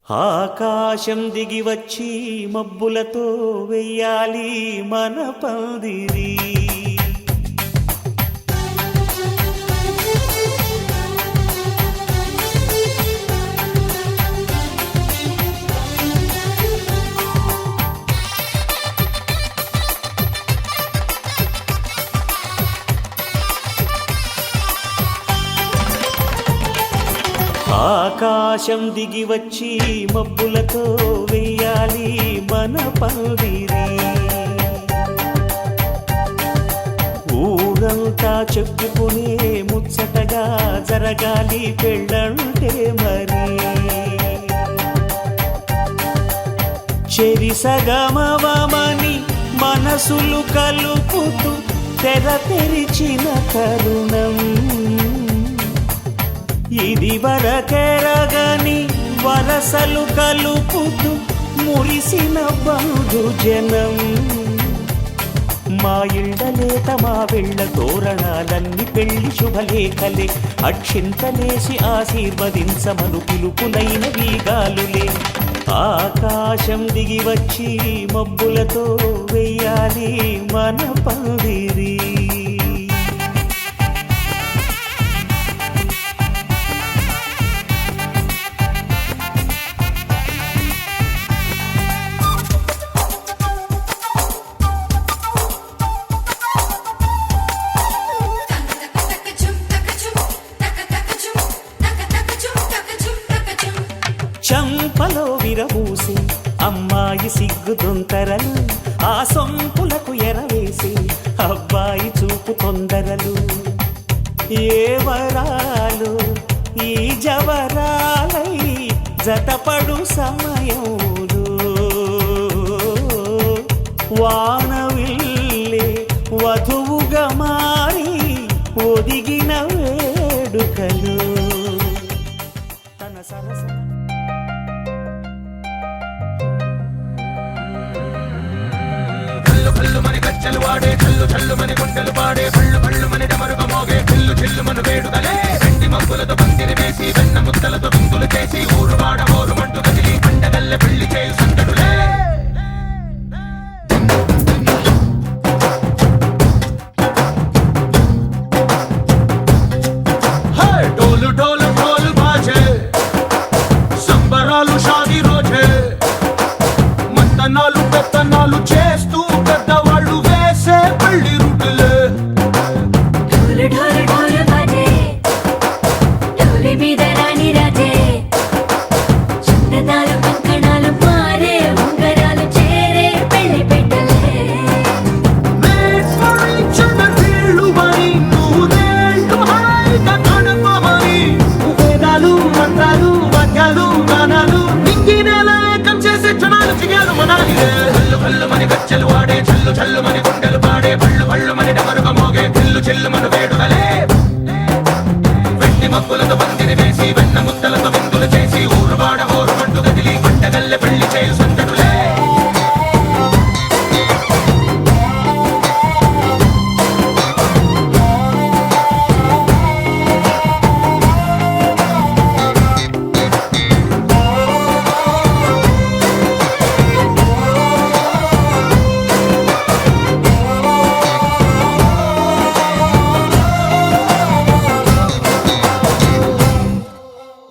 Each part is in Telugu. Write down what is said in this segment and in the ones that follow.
ఆకాశం దిగి వచ్చి మబ్బులతో వెయ్యాలి మన పందిరి. ఆకాశం దిగి వచ్చి మబ్బులతో వెయ్యాలి మన పందిరి. ఊరంతా చెప్పుకునే ముచ్చటగా జరగాలి పెళ్ళంటే మరి. చెరిసగమవమని మనసులు కలుపుతూ తెర తెరిచిన తరుణం ఇది వరకెరగని వరసలు కలుపుతూ మురిసిన బంధుజనం. మా ఇళ్ళలేత మా వెళ్ళ తోరణాలన్నీ పెళ్లి శుభలేఖలే. అక్షింతలేసి ఆశీర్వదించమను పిలుపులైన వీగాలులే. ఆకాశం దిగి వచ్చి మబ్బులతో వెయ్యాలి మన పందిరి. చంపలో విరబూసి అమ్మాయి సిగ్గుదొంతరలు, ఆ సొంపులకు ఎరవేసి అబ్బాయి చూపు తొందరలు. ఏ వరాలు ఈ జవరాలై జతపడు సమయంలో వానవిల్లే వధువుగా మారి ఒదిగిన వేడుకలు. తన సరస మని గజ్జలు వాడే చల్లు చల్లు మని గుండెలు పాడే పళ్ళు పళ్ళు మని డమరుగ మోగే చిల్లు చిల్లు మను వేడుదలే. వెండి మబ్బులతో పందిరి వేసి వెన్న ముద్దలతో విందులు చేసి ఊరు వాడ ఊరు మంటు కదిలి పండగల్లె పెళ్లి చేయు సందడులే. డోలు డోలు డోలు బాజే సంబరాలు షాదీ రోజే. మత్తనాలు పెత్తనాలు చేస్తూ పెద్దవాళ్ళు వేసే పెళ్లి రుటులే. ఢోలు ఢోలు ఢోలు బాజే ఢోలి మీద రాణి రాజే. చందనాలు కంకణాలు మారే ఉంగరాలు చేరే పెళ్లి పెట్టలే. వేదాలు మంత్రాలు వాద్యాలు గానాలు నింగినేల ఏకం చేసే క్షణాలు చిగాలు మనాలిలే. కల్లు కల్లు మని గజ్జలు వాడే చల్లు చల్లు మని గుండెలు పాడే పళ్ళు పళ్ళు మని డమరుగ మోగే చిల్లు చిల్లు మను వేడుదలే. వెండి మబ్బులతో పందిరి వేసి వెన్న ముద్దలతో విందులు చేసి ఊరు వాడ ఊరు మంటు కదిలి పండగల్లె పెళ్లి చేయు సందడులే.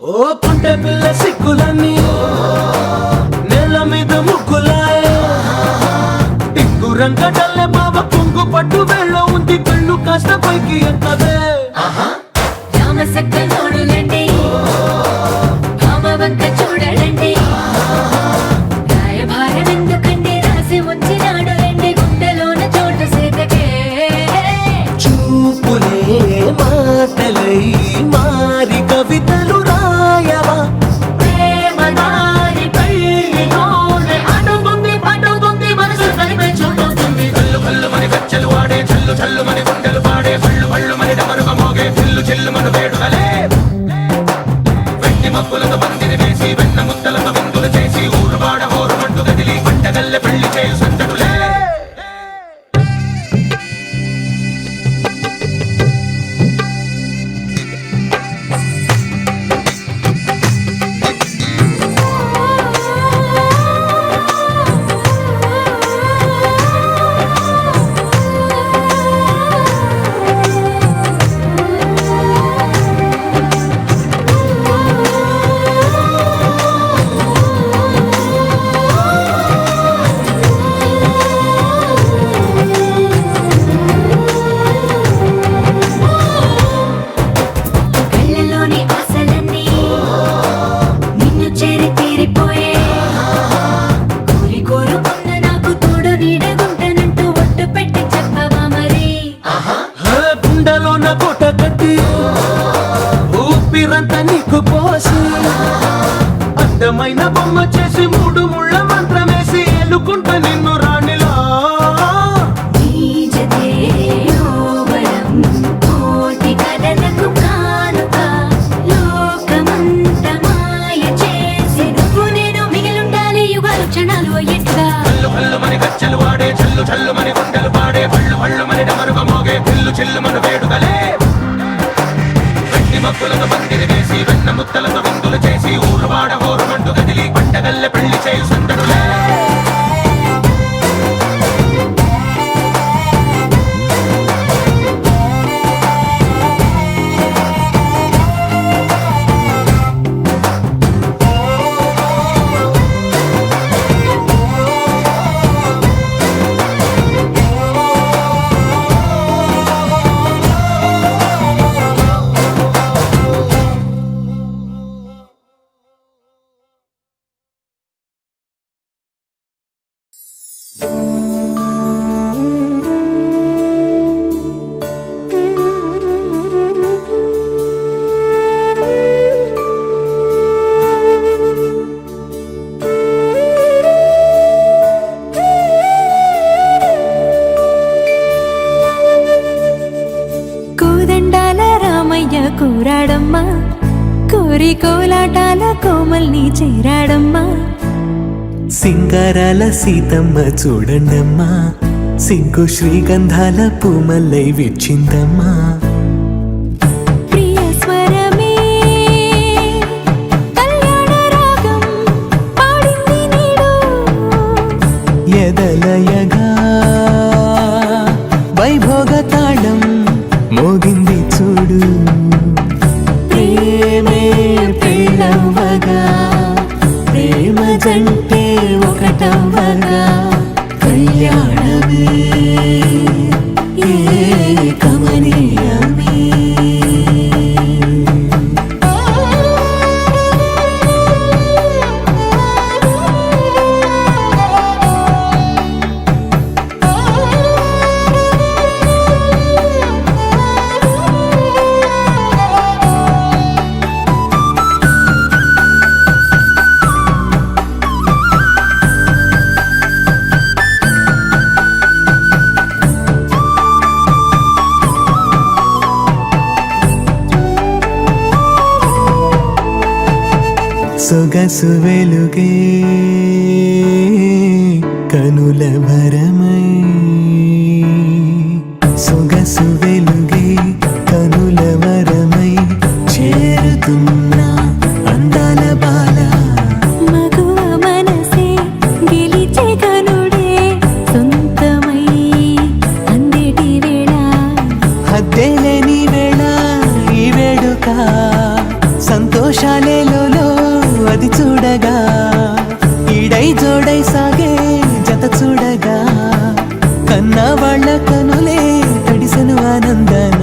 ఓ పుంటె పిల్ల సిక్కులన్నీ నెల మీద ముగ్గులాయే. టింగు రంగడల్లె బావ కుంగు పట్టు వేళ్ళ ఉంది కళ్ళు కాస్త పైకి ఎత్తదే. రామ సక్క నోడులండి భామ వంక చూడడండి. రాయభారం ఎందుకండి రాసి ఉంచినాడు రండి గుండెలోన చోటు సేతకే. చూపులే మాటలై మారి కవితలు రాయవా. ప్రేమ దారి పెళ్లి నోరే అడుగుంది పడుగుంది మనసు కలిపే చోటుంది. కల్లు కల్లు మని గజ్జలు వాడే చల్లు చల్లు మని గుండెలు పాడే పళ్ళు పళ్ళు మని డమరుగ అందమైన బొమ్మ చేసి మూడు ముళ్ళ మంత్రమేసి ఎలుకుంట నిన్ను రాణిలా గచ్చలు వాడే చల్లు చల్లు మని గుండెలు పాడే పళ్ళు పళ్ళు మని డమరుగ మోగే పిల్లు చిల్లు మన వేడుకలే వెండి మబ్బులతో పందిరి వేసి వెన్న ముత్తలతో విందులు చేసి ఊరు వాడ హోరుమంటూ కదిలి పంటగల్లె పెళ్లి చేయు సందడులే కూరాడమ్మా కోరి కోలాటాల కోమల్ని చేరాడమ్మా సింగారాల సీతమ్మ చూడండమ్మా సింగు శ్రీగంధాల పూమల్లై విచ్చిందమ్మా ప్రియ స్వరమే కళ్యాణ రాగం పాడింది నీడు ఎదలయగా వైభోగ తాళం మోగింది చూడు ప్రేమే పెళ్ళవ్వగా ప్రేమ జంటే ఒకటవ్వగా కళ్యాణమే కమనీయమే సొగసు వెలుగే కనుల భరమై సొగసు వెలుగే కనుల వరమై చేరుతున్న అందాల బాల మగువ మనసే గెలిచే కనుడే సొంతమై అందేటి వేళ హద్దేలేని వేళ ఈ వేడుక సంతోషాలేలో అది చూడగా ఈడై జోడై సాగే జత చూడగా కన్నా వాళ్ళ కనులే తడిసెను ఆనందన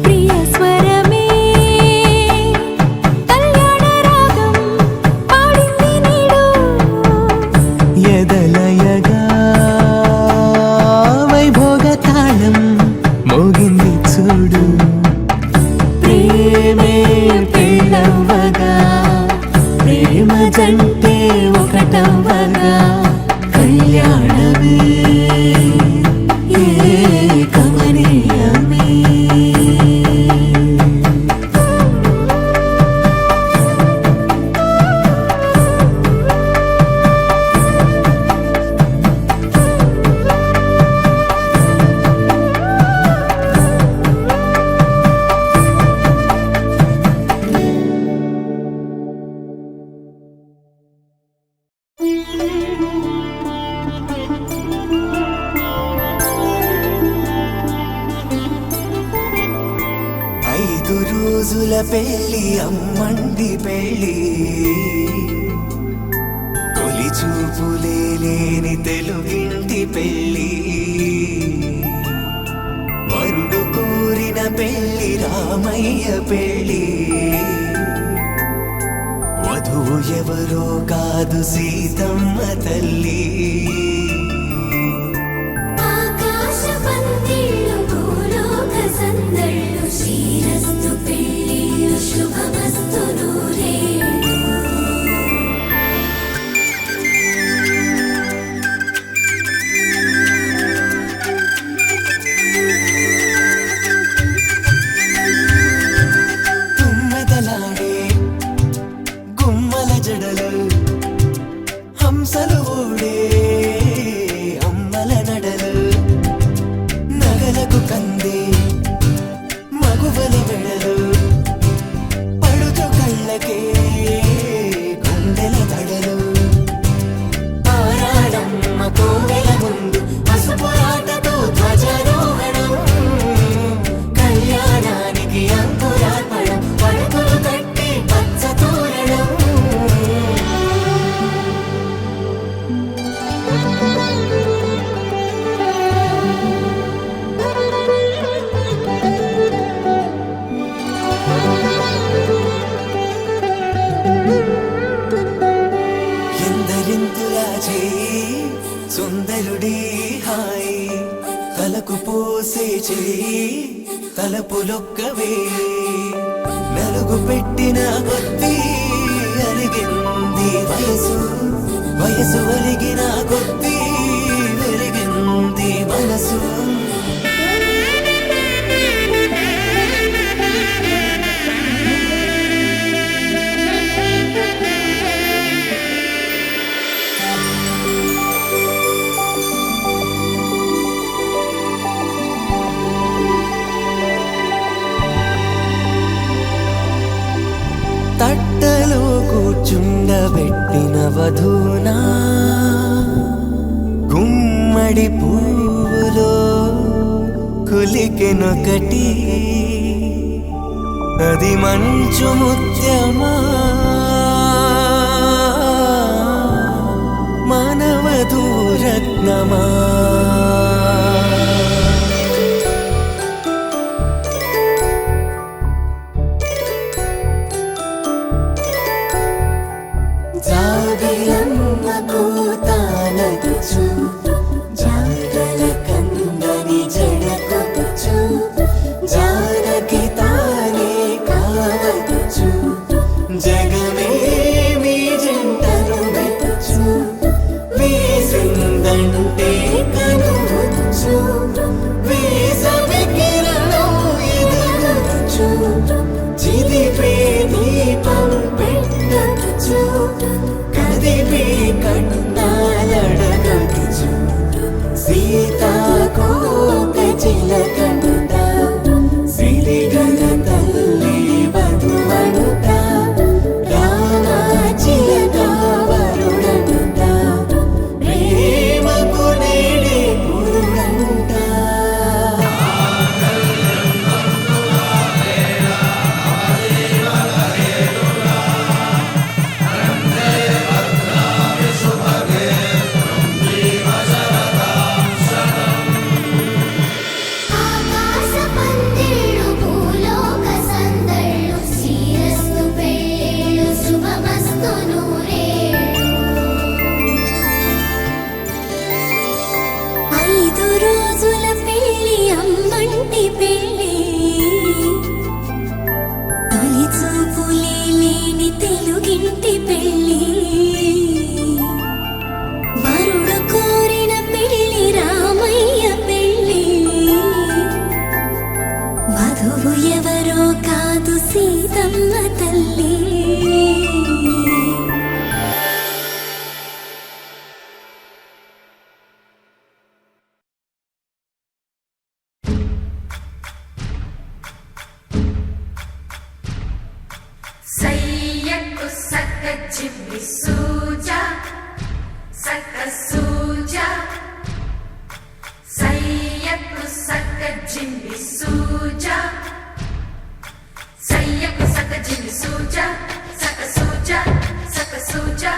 ప్రియ స్వరమే కళ్యాణ రాగం పాడింది నీడు ఎదలయగా వైభోగ తాళం మోగింది చూడు ప్రేమే పెళ్ళవ్వగా ప్రేమ జంటే ఒకటవ్వగా కళ్యాణమే కమనీయమే రోజుల పెళ్ళి అమ్మండి పెళ్ళి తొలి చూపులే లేని తెలుగింటి పెళ్ళి వరుడు కోరిన పెళ్ళి రామయ్య పెళ్ళి వధువు ఎవరో కాదు సీతమ్మ తల్లి శ్రీరస్తు పెళ్ళిళ్ళు శుభమస్తు నూరే బంతులా చేయి సుందరుడి హాయి తలకు పోసే చేయి తలపులొక్కవే నలుగు పెట్టిన కొద్దీ అలిగింది వయసు వయసు ఒలిగిన కొద్దీ వెలిగింది మనసు తట్టలో కూర్చుండబెట్టిన వధూనా గుమ్మడి పువ్వులో కులికెనొకటి అది మంచు ముత్యమా మానవధూరత్నమా జాబిలమ్మకు తానదుచు జాగల కందని జడకొచ్చు జానకి తానే కావదుచు జగమే మీ జంటను వెతుచు వేసిందంటే కనువచ్చు వేసవి కిరణం ఎదురొచ్చు చిదిపే దీపం పెట్టచ్చు కదిపే కన్నాలడగచ్చు సీతాకోక చిలకంట సిరిగల తల్లి వధువనుట రామ చిలక వరుడనుట ప్రేమకు నేడే పురుడంట ఆకాశ పందిళ్ళు భూలోక సందళ్ళు శ్రీరస్తు పెళ్ళిళ్ళు శుభమస్తు నూరేళ్ళు 5 రోజుల పెళ్లి అమ్మంటి పెళ్లి తొలి చూపులే లేని తెలుగింటి పెళ్లి వరుడు కోరిన పెళ్లి రామయ్య పెళ్లి వధువు ఎవరో కాదు సీతమ్మ తల్లి సయ్యకు సక్క జిమ్మి సూజా సక్క సూజా సయ్యకు సక్క జిమ్మి సూజా సయ్యకు సక్క జిమ్మి సూజా సక్క సూజా సక్క సూజా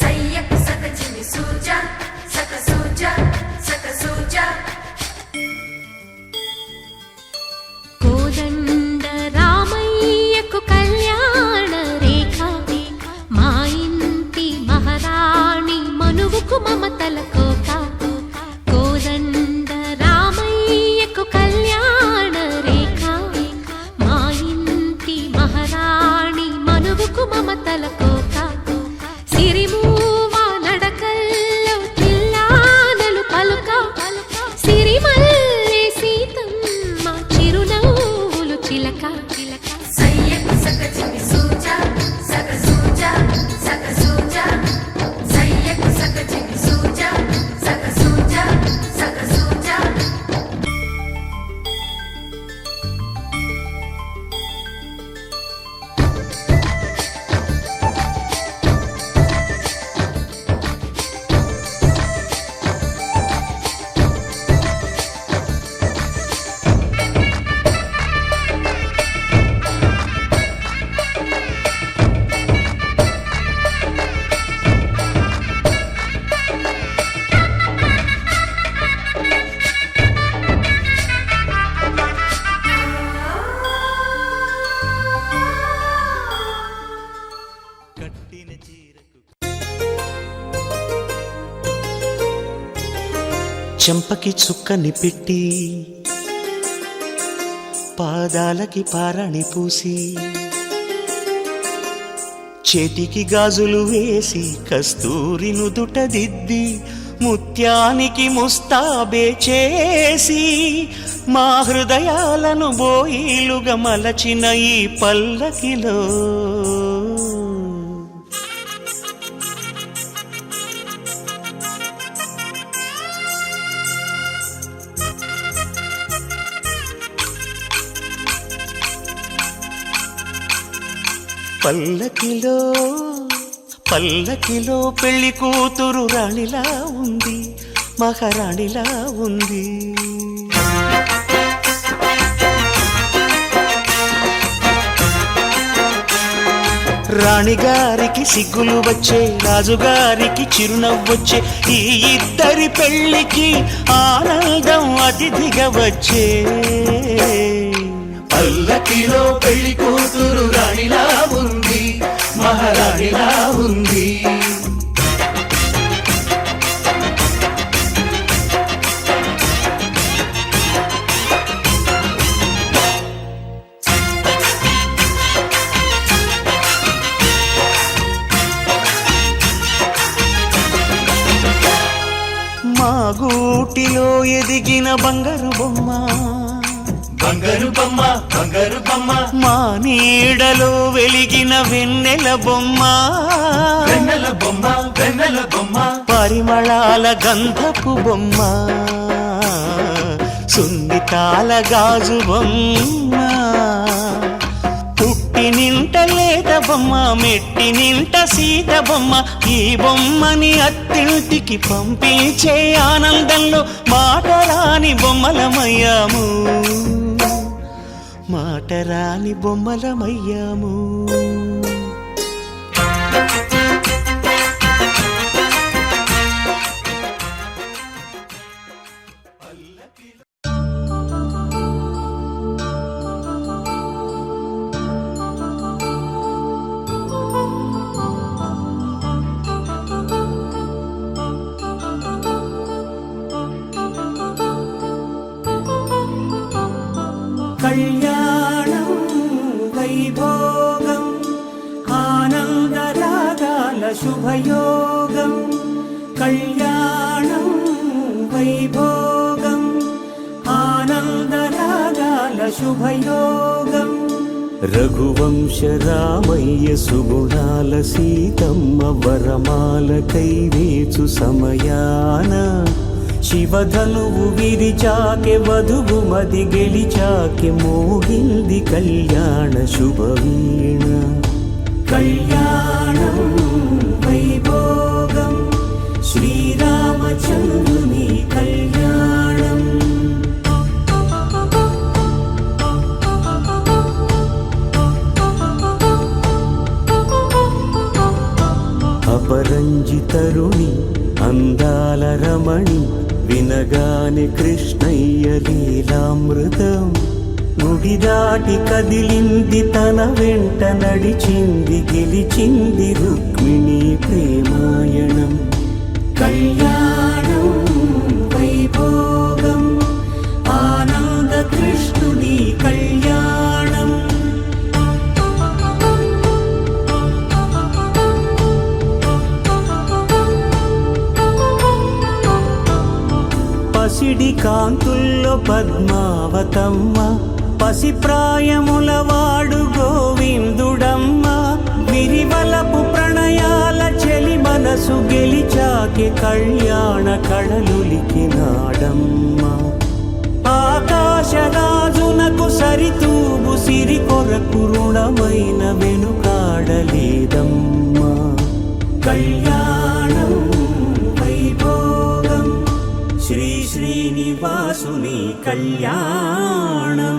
సయ్యకు సక్క జిమ్మి సూజా సక్క సూజా సక్క సూజా కోదండ రామయ్యకు కళ్యాణ రేఖ మా ఇంటి మహారాణి మనువుకు మమతల కోక కోదండ రామయ్యకు కళ్యాణ రేఖ మా ఇంటి మహారాణి మనువుకు మమతల కోక సిరిమూవ నడకల్లో తిల్లానలు పలుక సిరిమల్లె సీతమ్మ చిరునవ్వులు చిలక సయ్యకు సక్క జిమ్మి సూజా సక్క సూజా సక్క సూజా సయ్యకు సక్క జిమ్మి సూజా చెంపకి చుక్కని పెట్టి పాదాలకి పారాణి పూసి చేతికి గాజులు వేసి కస్తూరి నుదుట దిద్ది ముత్యానికి ముస్తాబే చేసి మా హృదయాలను బోయిలుగా మలచిన ఈ పల్లకిలో పల్లకిలో పల్లకిలో పెళ్లి కూతురు రాణిలా ఉంది, మహారాణిలా ఉంది. రాణిగారికి సిగ్గులు వచ్చే, రాజుగారికి చిరునవ్వొచ్చే, ఈ ఇద్దరి పెళ్లికి ఆనందం అతిథిగా వచ్చే. పల్లకిలో పెళ్లి కూతురు రాణిలా ఉంది, మహారాణిలా ఉంది. మా గూటిలో ఎదిగిన బంగారు బొమ్మ, బంగారు బొమ్మ, బంగారు బొమ్మ. మా నీడలో వెలిగిన వెన్నెల బొమ్మ, వెన్నెల బొమ్మ, వెన్నెల బొమ్మ. పరిమళాల గంధపు బొమ్మ, సున్నితాల గాజు బొమ్మ. పుట్టి నింట లేత బొమ్మ, మెట్టి నింట సీత బొమ్మ. ఈ బొమ్మని అత్తింటికి పంపించే ఆనందంలో మాటరాని బొమ్మలమయ్యాము, మాటరాని బొమ్మలమయ్యాము. కళ్యాణం వైభోగం ఆనందరాగాల శుభయోగం. కళ్యాణం వైభోగం ఆనందరాగాల శుభయోగం. రఘువంశ రామయ్య సుగుణాల సీతమ్మ వరమాల కైవేచు సమయాన శివధనువు విరిచాకె వధువు మది గెలిచాకె మోగింది కళ్యాణ శుభవీణ. కళ్యాణం వైభోగం శ్రీరామచంద్రుని కళ్యాణం. అపరంజి తరుణి అందాల రమణి వినగానే కృష్ణయ్య లీలామృతం. గుడి దాటి కదిలింది తన వెంట నడిచింది గెలిచింది రుక్మిణి ప్రేమాయణం. కళ్యాణం వైభోగం ఆనంద కృష్ణుని కళ్యాణం. పసిడి కాంతుల్లో పద్మావతమ్మ, పసిప్రాయముల వాడు గోవిందుడమ్మ. విరివలపు ప్రణయాల చెలి మనసు గెలిచాకే కళ్యాణ కళలులికినాడమ్మ. ఆకాశరాజునకు సరితూబు సిరి కొరకు రుణమైన వెనుకాడలేదమ్మ. కళ్యాణం వైభోగం శ్రీ శ్రీనివాసుని కళ్యాణం.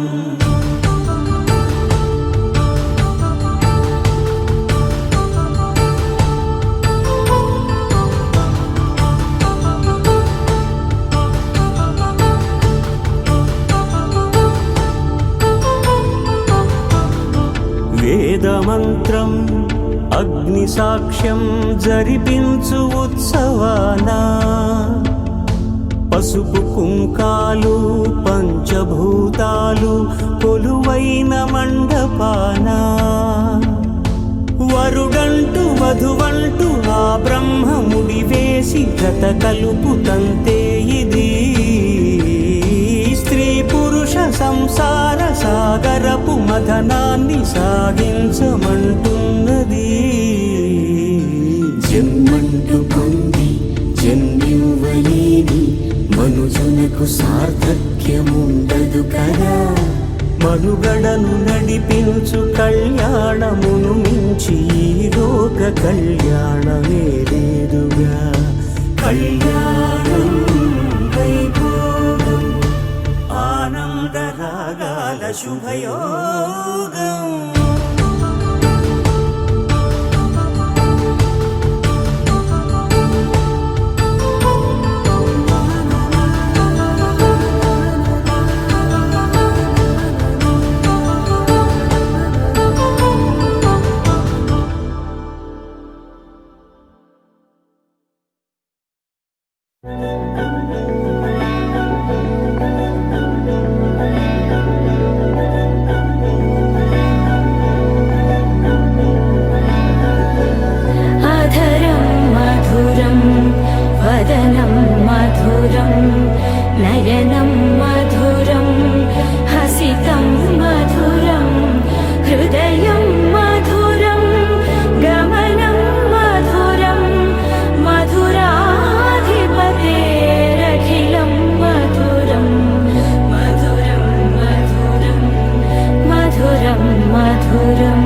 వేదమంత్రం అగ్ని సాక్ష్యం జరిపించు ఉత్సవానా పసుపు కుంకాలు పంచభూతాలు కొలువైన మండపాన వరుడంటూ వధువంటూ ఆ బ్రహ్మముడి వేసి జత కలుపు తంతే ఇది స్త్రీ పురుష సంసార సాగరపు మథనాన్ని సాగించమంటున్నది. జన్మంటూ పొంది జన్మివ్వలేని మనుజునకు సార్థక్యముండదు కదా. మనుగడను నడిపించు కళ్యాణమును మించి ఈ లోక కళ్యాణమే లేదుగా. కళ్యాణం వైభోగం ఆనందరాగాల శుభయోగం. అధరం మధురం వదనం మధురం నయనం మధురం హసితం మధురం హృదయం మధురం గమనం మధురం మధురాధిపతేరఖిలం మధురం మధురం మధురం మధురం మధురం.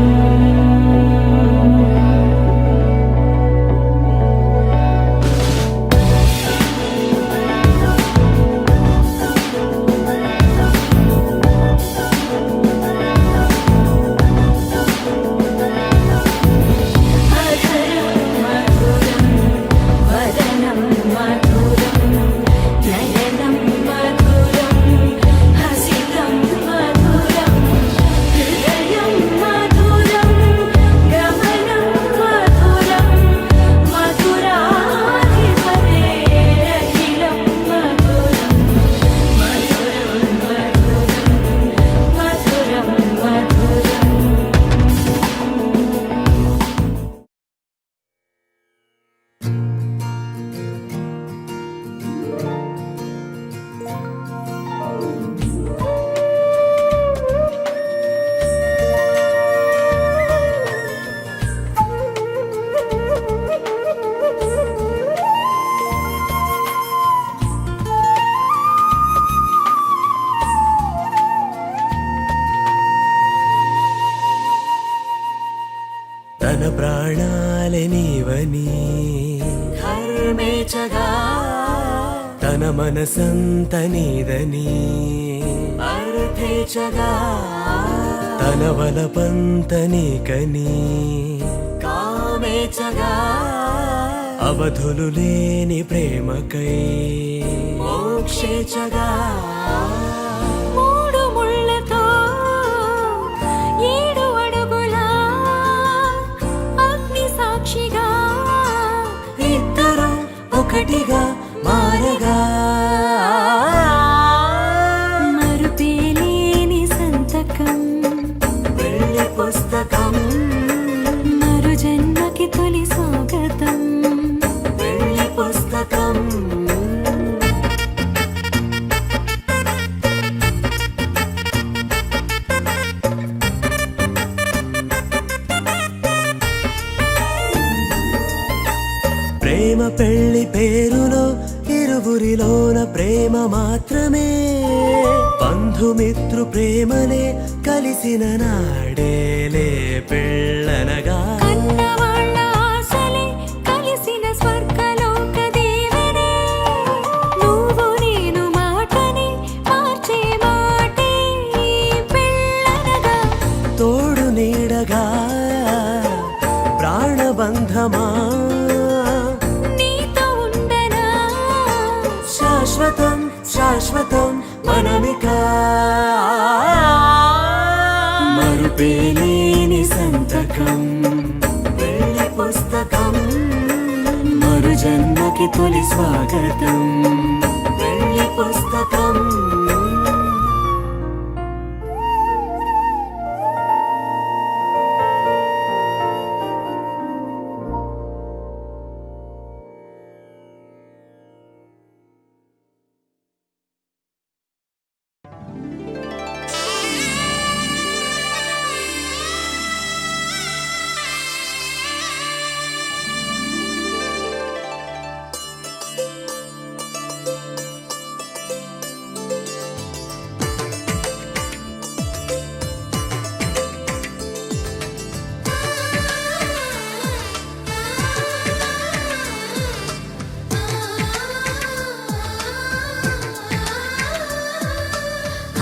తన ప్రాణాలే నీవని ధర్మేచగా తన మనసంత నీదని అర్థేచగా తన వలపంత నీకని కామేచగా అవధులు లేని ప్రేమకై మోక్షేచగా మూడు ముళ్ళతో 7 అడుగుల అగ్ని సాక్షిగా ఇద్దరు ఒకటిగా మారగా మరుపేలేని సంతకం వెళ్ళి పుస్తకం మరు జన్మకి తొలి స్వాగతం వెళ్ళి పుస్తకం ప్రేమ పెళ్లి పేరులో ఇరువురిలోన ప్రేమ మాత్రమే బంధుమిత్రు ప్రేమలే కలిసిన నాడేలే పెళ్ళనగా కన్నవాళ్ళ ఆశలే కలిసిన స్వర్గలోక దీవెనే నువ్వు నేను మాటని మార్చే మాటే పెళ్ళనగా తోడు నీడగా ప్రాణబంధమా నీతో ఉండనా శాశ్వతం శాశ్వతం మనమిక మరుపేలేని సంతకం వెళ్ళి పుస్తకం మరు జన్మకి తొలి స్వాగతం వెళ్ళి పుస్తకం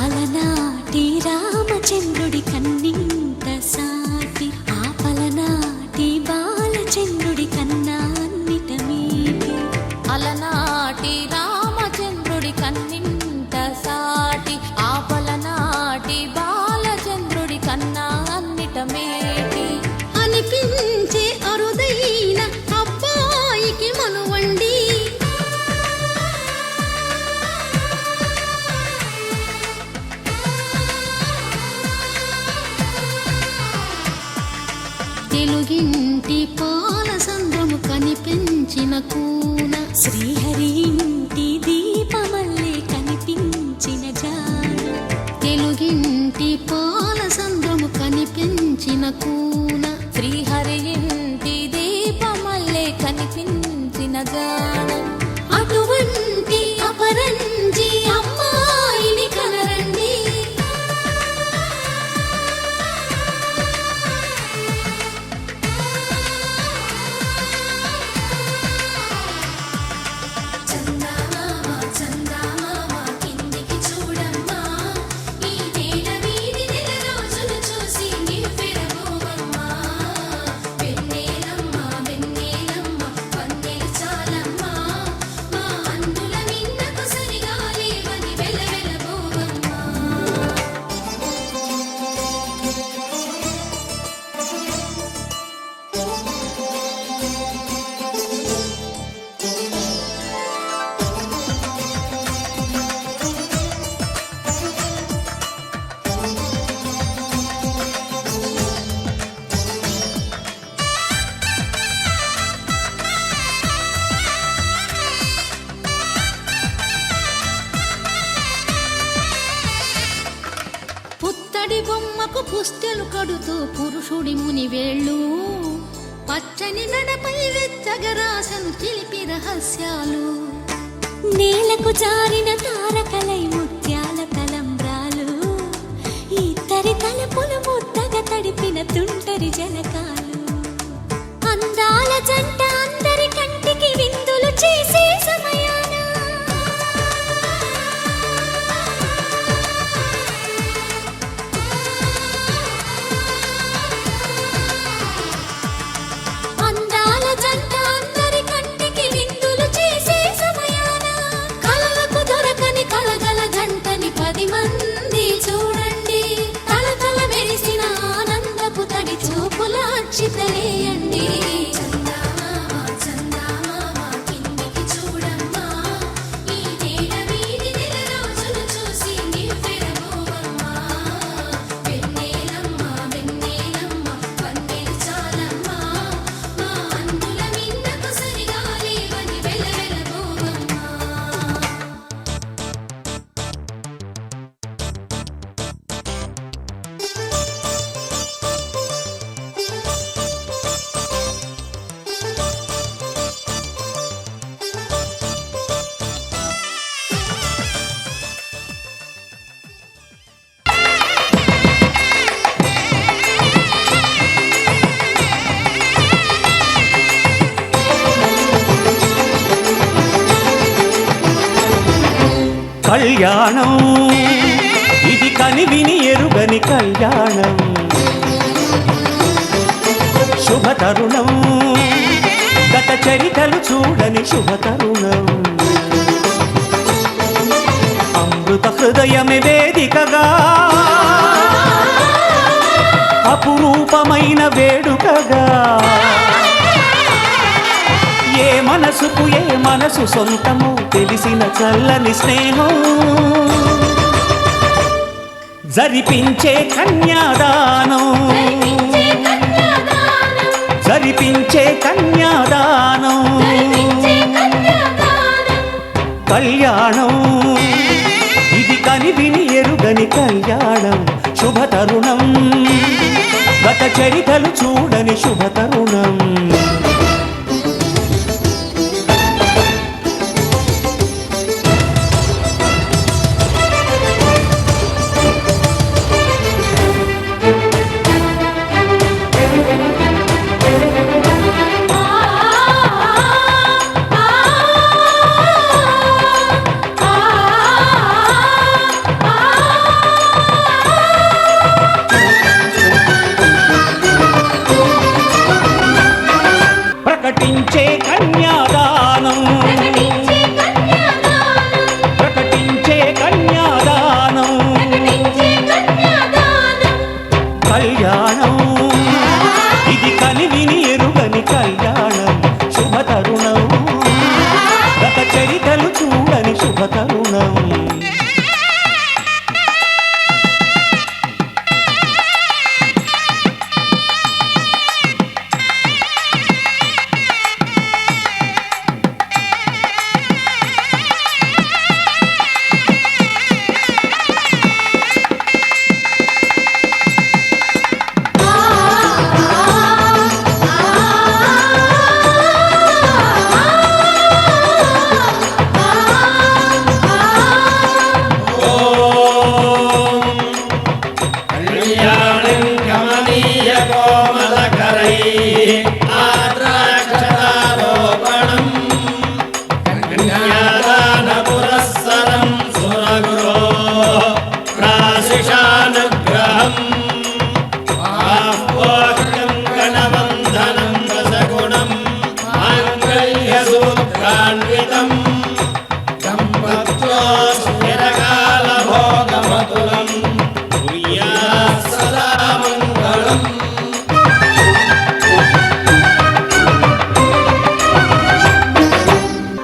అలనాటి రామచంద్రుడి కన్నింత సాటి ఆపలనాటి బాలచంద్రుడి కన్నా అన్నిట మీటి అలనాటి రామచంద్రుడి కన్నింత సాటి ఆపలనాటి బాలచంద్రుడి కన్నా అన్నిట మేటి అనిపించే అరుదైన అబ్బాయికి మనువండి తెలుగింటి పాల సంద్రము కనిపించిన కూన శ్రీహరి ఇంటి దీపమల్లే కనిపించిన జాన తెలుగింటి పాల సంద్రము కనిపించిన కూన శ్రీహరి ఇంటి దీపమల్లే కనిపించిన గానం అటువంటి అపరంజి అమ్మాయిని కనరండి చందమామ చందమామ కిందికి చూడమ్మా ఈ నేల వీధి నెల రోజులు చూసి నివ్వెరబోవమ్మా వెన్నెలమ్మ వెన్నెలమ్మ వన్నెలు చాలమ్మా మా అందుల మిన్నకు సరిగా లేవని వెలవెలబోవమ్మా పుత్తడి బొమ్మకు పుస్తెలు కడుతూ పురుషుడి ముని వేళ్ళు పచ్చని మెడపై వెచ్చగరాసను చిలిపి రహస్యాలు నేలకు జారిన తారకలై ముత్యాల తలంబ్రాలు ఇద్దరి తలపులు ముద్దగా తడిపిన తుంటరి జలకాలు అందాల జంట అందరి కంటికి విందులు చేసే సమయాన అందాల జంట అందరి కంటికి విందులు చేసే సమయాన కలలకు దొరకని కలగల జంటని 10 మంది చూడండి కలకల మెరిసిన ఆనందపు తడి చూపుల అక్షితలేయండి చందమామ చందమామ కిందికి చూడమ్మా ఈ నేల వీధి నెల రోజులు చూసి నివ్వెరబోవమ్మా వెన్నెలమ్మ వెన్నెలమ్మ వన్నెలు చాలమ్మా మా అందుల మిన్నకు సరిగా లేవని వెలవెలబోవమ్మా కళ్యాణం ఇది కని విని ఎరుగని కళ్యాణం శుభతరుణం గత చరితలు చూడని శుభతరుణం అమృత హృదయమే వేదికగా అపురూపమైన వేడుకగా ఏ మనసుకు ఏ మనసు సొంతము తెలిసిన చల్లని స్నేహం జరిపించే కన్యాదానం జరిపించే కన్యాదానం కళ్యాణం ఇది కనివిని ఎరుగని కళ్యాణం శుభతరుణం గత చరితలు చూడని శుభతరుణం ప్రకటించే కన్యాదానం ప్రకటించే కన్యాదానం కళ్యాణం ఇది కనివిని ఎరుగని కళ్యాణం శుభతరుణం గత చరితలు చూడని శుభతరుణం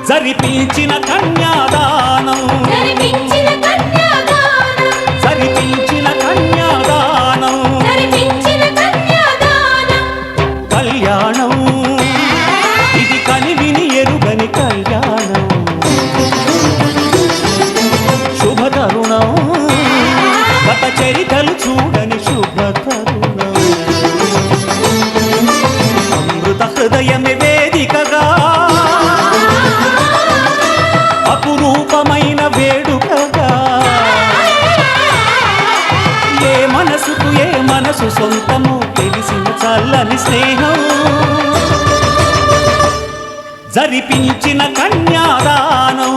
జరిపించిన కన్యాదానం జరిపించిన కన్యాదానం కళ్యాణం ఇది కనివిని ఎరుగని కళ్యాణం శుభతరుణం గత చరితలు చూడని శుభతరుణం అమృత హృదయమే వేదికగా అపురూపమైన వేడుకగా ఏ మనసుకు ఏ మనసు సొంతము తెలిసిన చల్లని స్నేహం జరిపించిన కన్యాదానం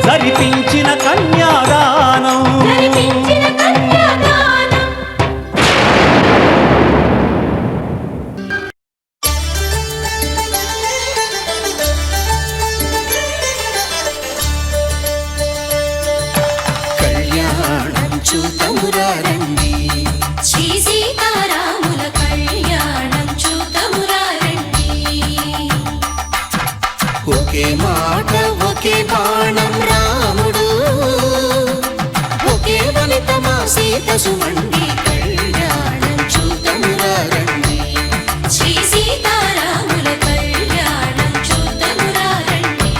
జరిపించిన కన్యాదానం చూతమురారండి శ్రీ సీతారాముల కళ్యాణం చూతమురారండి ఒకే మాట ఒకే బాణం రాముడు ఒకే వనిత మా సీత సుమండి కళ్యాణం చూతమురారండి శ్రీ సీతారాముల కళ్యాణం చూతమురారండి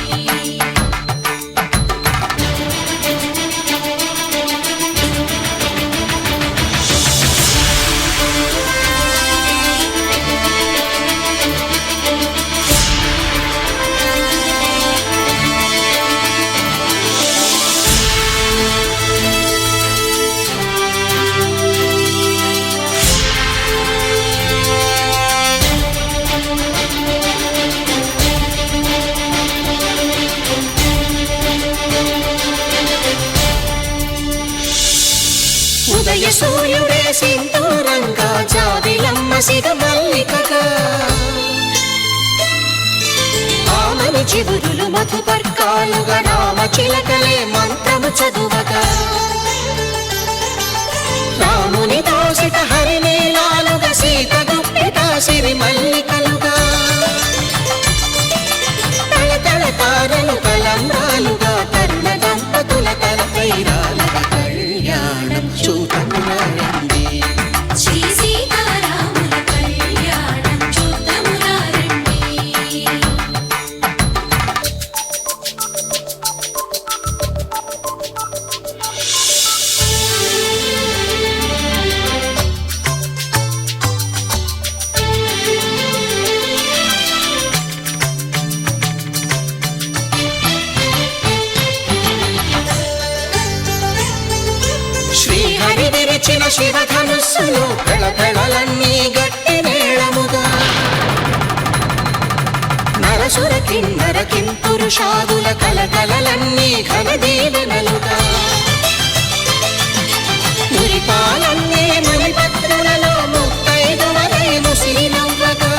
ఉదయ సూర్యుడే సింధూరంగా జాబిలమ్మ సిగ మల్లికగా ఆమని చిగురులు మధుపర్కాలుగా రామ చిలకలే మంత్రము చదువగా రాముని దోసిట హరినీలాలుగా సీత గుప్పిట సిరి మల్లికలుగా శివధనుస్సులు కళకళలన్నీ గట్టి మేళముగా నరసుర కిన్నర కింపురుషాదుల కలకలలన్నీ ఘన దీవెనలుగా మురిపాలన్నీ మణిపత్రులలో ముత్తైదువలై ముసినవ్వగా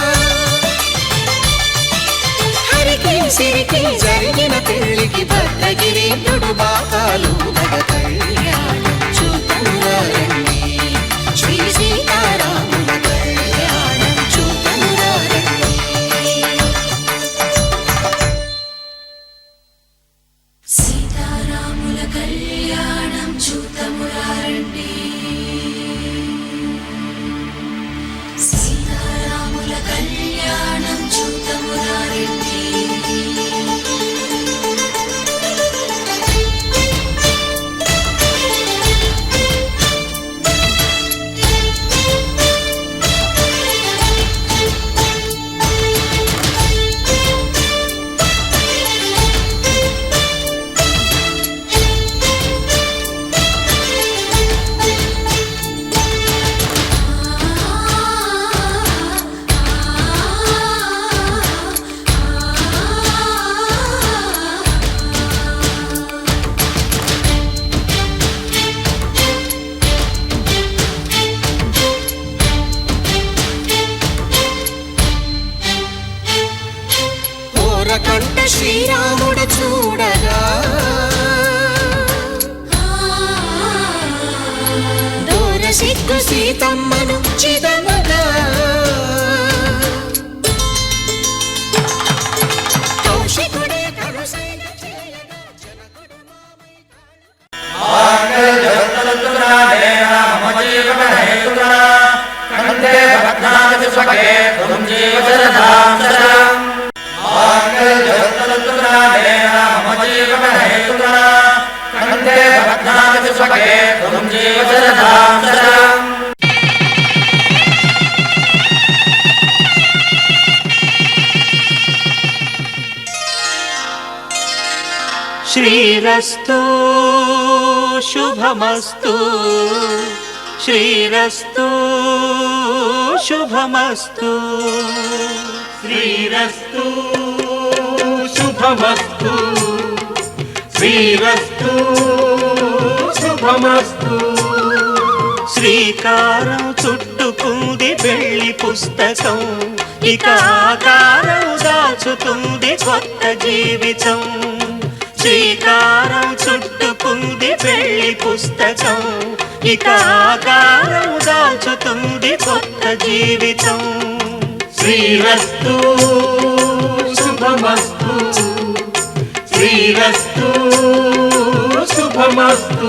హరికి సిరికి జరిగిన పెళ్లికి భద్రగిరీంద్రుడు బాకాలు గద కళ్యాణం చూతమురారండి శ్రీ సీతారాముల కళ్యాణం చూతమురారండి సీతారాముల కళ్యాణం చూతమురారండి సీతారాముల కళ్యాణం చూతమురారండి కంట శ్రీరాముడు చూడగా దూర సిగ్గు సీతమ్మను చిదమగా కౌశికుడే కరుసైన చేయగా జనకుడు శ్రీరస్తు శుభమస్తు శ్రీరస్తు శుభమస్తు శ్రీరస్తు శుభమస్తు శ్రీరస్తు శుభమస్తు శ్రీకారం చుట్టుకుంది పెళ్లి పుస్తకం ఇక ఆకారం దాచుతుంది కొత్త జీవితం శ్రీకారం చుట్టుకుంది పెళ్లి పుస్తకం ఇక ఆకారం దాచుతుంది కొత్త జీవితం శ్రీరస్తు శుభమస్తు శ్రీరస్తు శుభమస్తు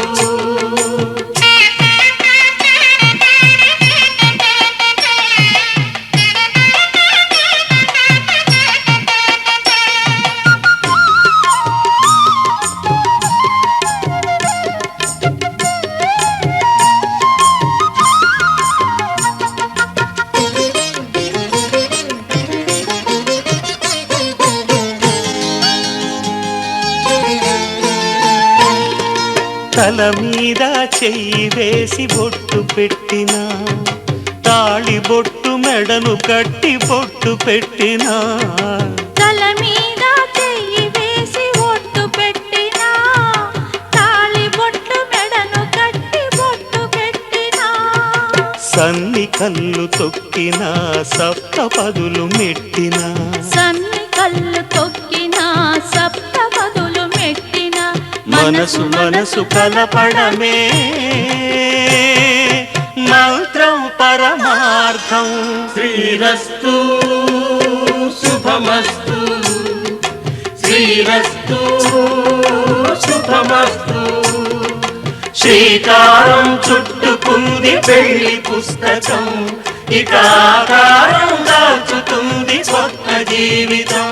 తల మీద చెయ్యి వేసి బొట్టు పెట్టినా తాళి బొట్టు మెడను కట్టి బొట్టు పెట్టినా తల మీద చెయ్యి వేసి ఒట్టు పెట్టినా తాళి బొట్టు మెడను కట్టి బొట్టు పెట్టినా సన్ని కళ్ళు తొక్కినా సప్త పదులు మెట్టినా సన్ని కళ్ళు తొక్కినా సప్త పదులు మెట్టినా మనసు మనసు కలపడమే మంత్రం పరమార్థం శ్రీరస్తు శుభమస్తు శ్రీరస్తు శుభమస్తు శ్రీకారం చుట్టుకుంది పెళ్లి పుస్తకం ఇక ఆకారం దాచుతుంది కొత్త జీవితం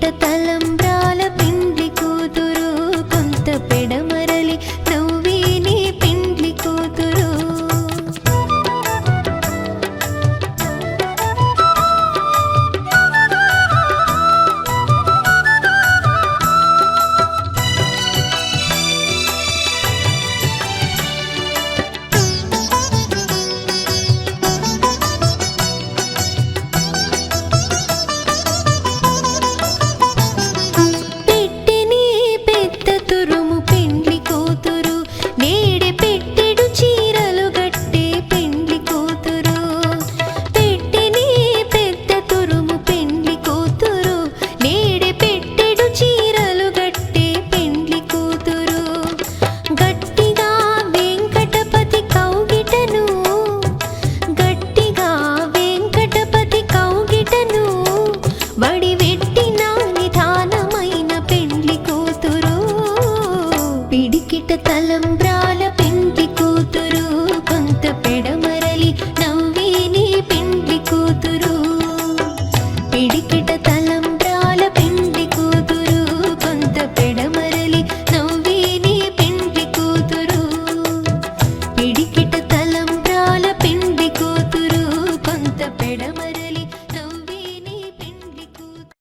పిడికిట తలంబ్రాల పిండ్లి కూతురు కొంత పెడమరలి నవ్వే నీ పిండ్లి కూతురు పెట్టెని పెద్ద తురుము పెండ్లి కూతురు నేడే పెట్టెడు చీరలు గట్టే పెండ్లి కూతురు పెట్టెని పెద్ద తురుము పెండ్లి కూతురు నేడే పెట్టెడు చీరలు గట్టే పెండ్లి కూతురు గట్టిగా వెంకటపతి కౌగిటను గట్టిగా వెంకటపతి కౌగిటను వడివెట్టిన నిధానమైన పెండ్లి కూతురు పిడికిట తలంబ్రాల పెండ్లి కూతురు కొంత పెడమరలి నవ్వే నీ పెండ్లి కూతురు పిడికిట తలంబ్రాల పెండ్లి కూతురు కొంత పెడమరలి నవ్వే నీ పెండ్లి కూతురు పిడికిట తలంబ్రాల పెండ్లి కూతురు కొంత పెడమరలి నవ్వే నీ పెండ్లి కూతురు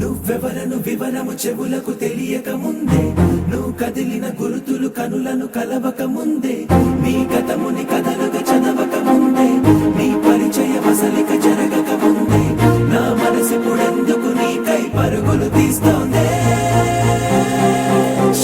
నువ్వెవరను వివరము చెవులకు తెలియక ముందే నువ్వు కదిలిన గురుతులు కనులను కలవక ముందే నీ గతముని కథలుగా చదవక ముందే నీ పరిచయ వసలిక జరగక ముందే నా మనసిపుడెందుకు నీకై పరుగులు తీస్తోందే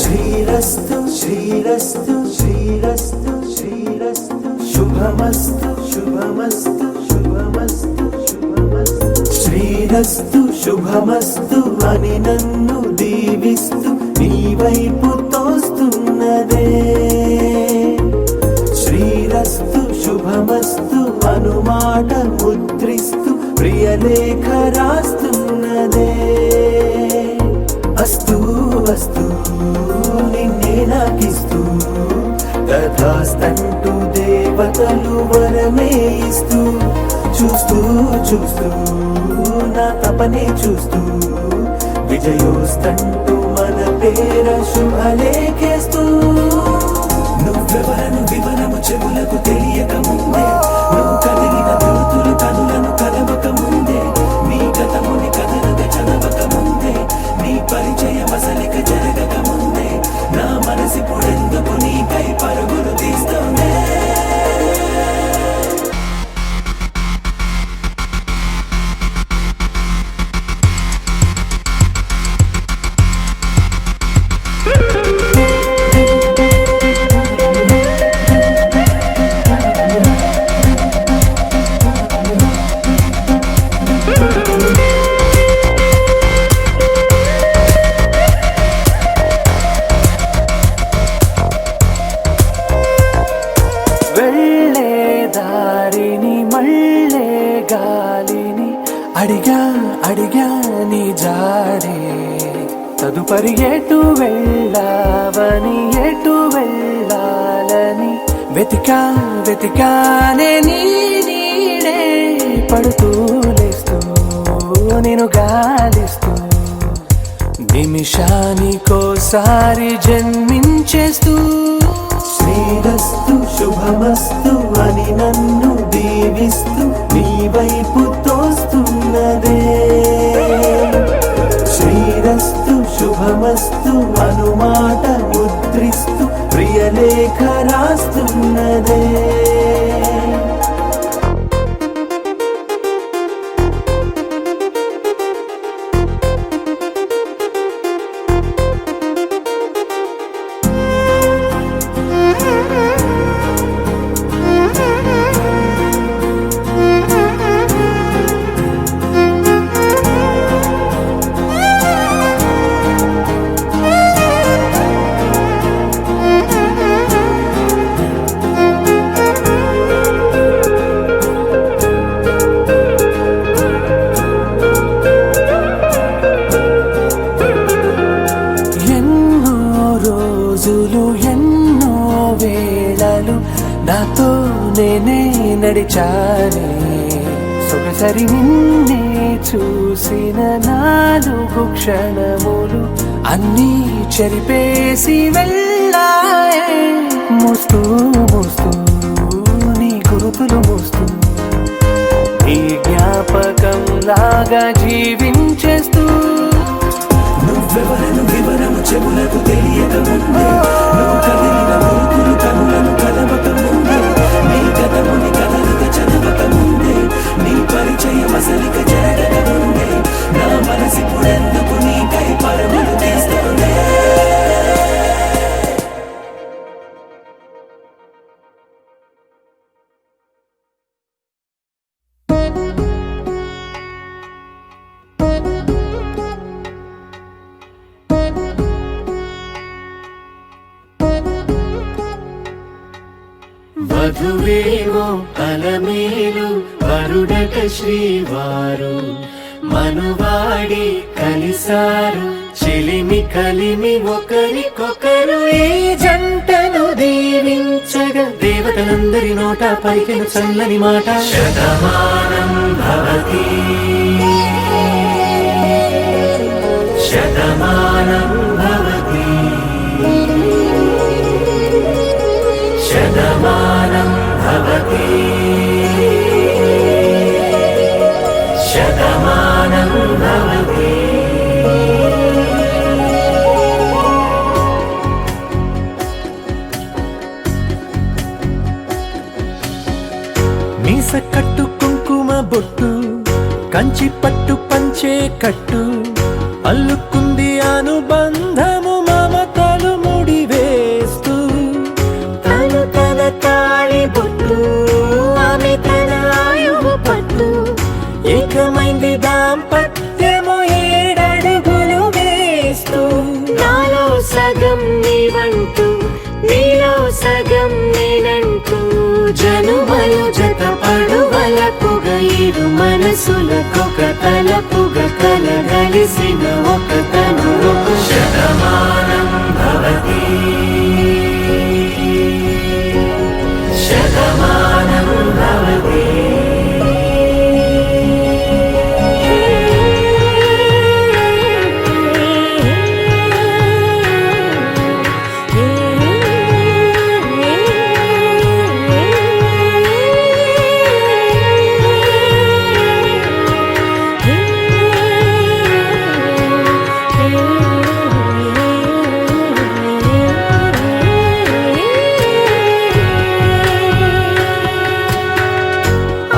శ్రీరస్తు శ్రీరస్తు శ్రీరస్తు శ్రీరస్తు శుభమస్తు శుభమస్తు శుభమస్తు శుభమస్తు శ్రీరస్తు శుభమస్తు అని నన్ను దీవిస్తూ నీ వైపు తోస్తున్నదే శ్రీరస్తు శుభమస్తు అనుమాట ముద్రిస్తూ ప్రియలేఖ రాస్తున్నదే అస్తు అస్తు నిన్నే నాకిస్తూ తథాస్తంటూ దేవతలు వరమే ఇస్తూ చూస్తూ చూస్తూ నా తపనే చూస్తూ విజయోస్తంటూ మన పేర శుభలేఖేస్తూ నువ్వెవరను వివరము చెవులకు తెలియక ముందే నువ్వు కదిలిన గుర్తులు కనులను కలవక ముందే నీ గతముని కథలుగా చదవక ముందే నీ పరిచయ వసలిక జరగక ముందే నా మనసిపుడెందుకు నీకై పరుగులు తీస్తోందే వెళ్ళే దారిని మళ్ళే గాలిని అడిగా అడిగా నీ జాడే తదుపరి ఎటు వెళ్ళావని ఎటు వెళ్ళాలని వెతికా వెతికానే నీ నీడే పడుతూ లేస్తూ నేను గాలిస్తూ నిమిషానికోసారి జన్మించేస్తూ శ్రీరస్తు శుభమస్తు అని నన్ను దీవిస్తూ నీ వైపు తోస్తున్నదే శ్రీరస్తు శుభమస్తు అనుమాట ముద్రిస్తూ ప్రియలేఖ రాస్తున్నదే నాతో నేనే నడిచానే సొగసరి నిన్నే చూసిన 4 క్షణములు అన్నీ చెరిపేసి వెళ్ళాయే. మోస్తూ మోస్తూ నీ గురుతులు మోస్తూ ఈ జ్ఞాపకం లాగా జీవించేస్తూ నువ్వెవరను వివరము చెవులకు తెలియక ముందే నువ్వు కదిలిన గురుతులు కనులను కలవక ముందే నీ గతముని కదలిక చదవక ముందే నీ పరిచయం అసలిక జరగక ముందే నా మనసిప్పుడెందుకు నీకై పరములు తీస్తోందే. వధువేవో అలమేలు వరుడట శ్రీవారు మనువాడి కలిసారు చెలిమి కలిమి ఒకరికొకరు ఈ జంటను దీవించగా దేవతలందరి నోట పలికిన చల్లని మాట శతమానం భవతి శతమానం భవతి శతమానం భవతి శతమానం భవతి. మీస కట్టు కుంకుమ బొట్టు కంచి పట్టు పంచే కట్టు అల్లుకుంది అనుబంధము మమతలు ముడివేస్తూ తను తన తాళి బొట్టు ఆమె తన ఆయువు పట్టు ఏకమైంది దాంపత్యము 7 అడుగులు వేస్తూ నాలో సగం నీవంటూ నీలో సగం నేనంటూ జనుమలు జత పడువలపుగ 7 మనసులకొక తలపుగ కలగలిసిన ఒక తను శతమానం భవతి శతమానం భవతి.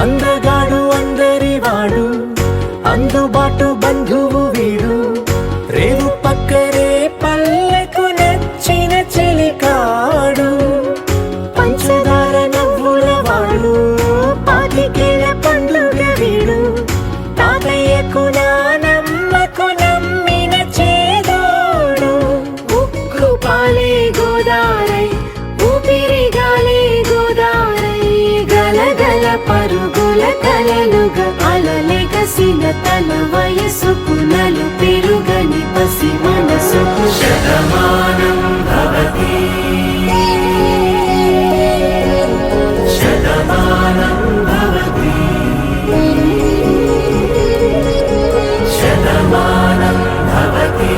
అందగాడు అందరివాడు అందుబాటు బంధువు వీడు రేవు పక్కరే పల్లెకు నచ్చిన చెలికాడు పంచదార నవ్వుల వాడు పాతికేల పండుగ వీడు తాతయ్యకు నానమ్మకు నమ్మిన చేదోడు ఉక్కు పాలే గోదారై ఊపిరి గాలే గోదారై గలగల పరుగుల కలలుగా అలలెగసిన తన వయసుకు నలు పెరుగని పసి మనసుకు శతమానం భవతి శతమానం భవతి శతమానం భవతి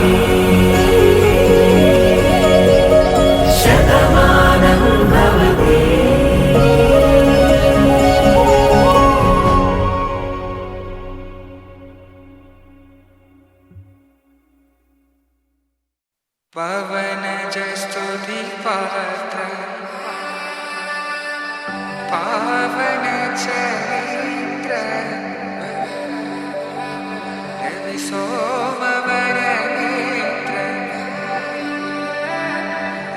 శతమానం భవతి. पवनजस्तुति पात्र पावन चरित्र रवि सोमवर नेत्र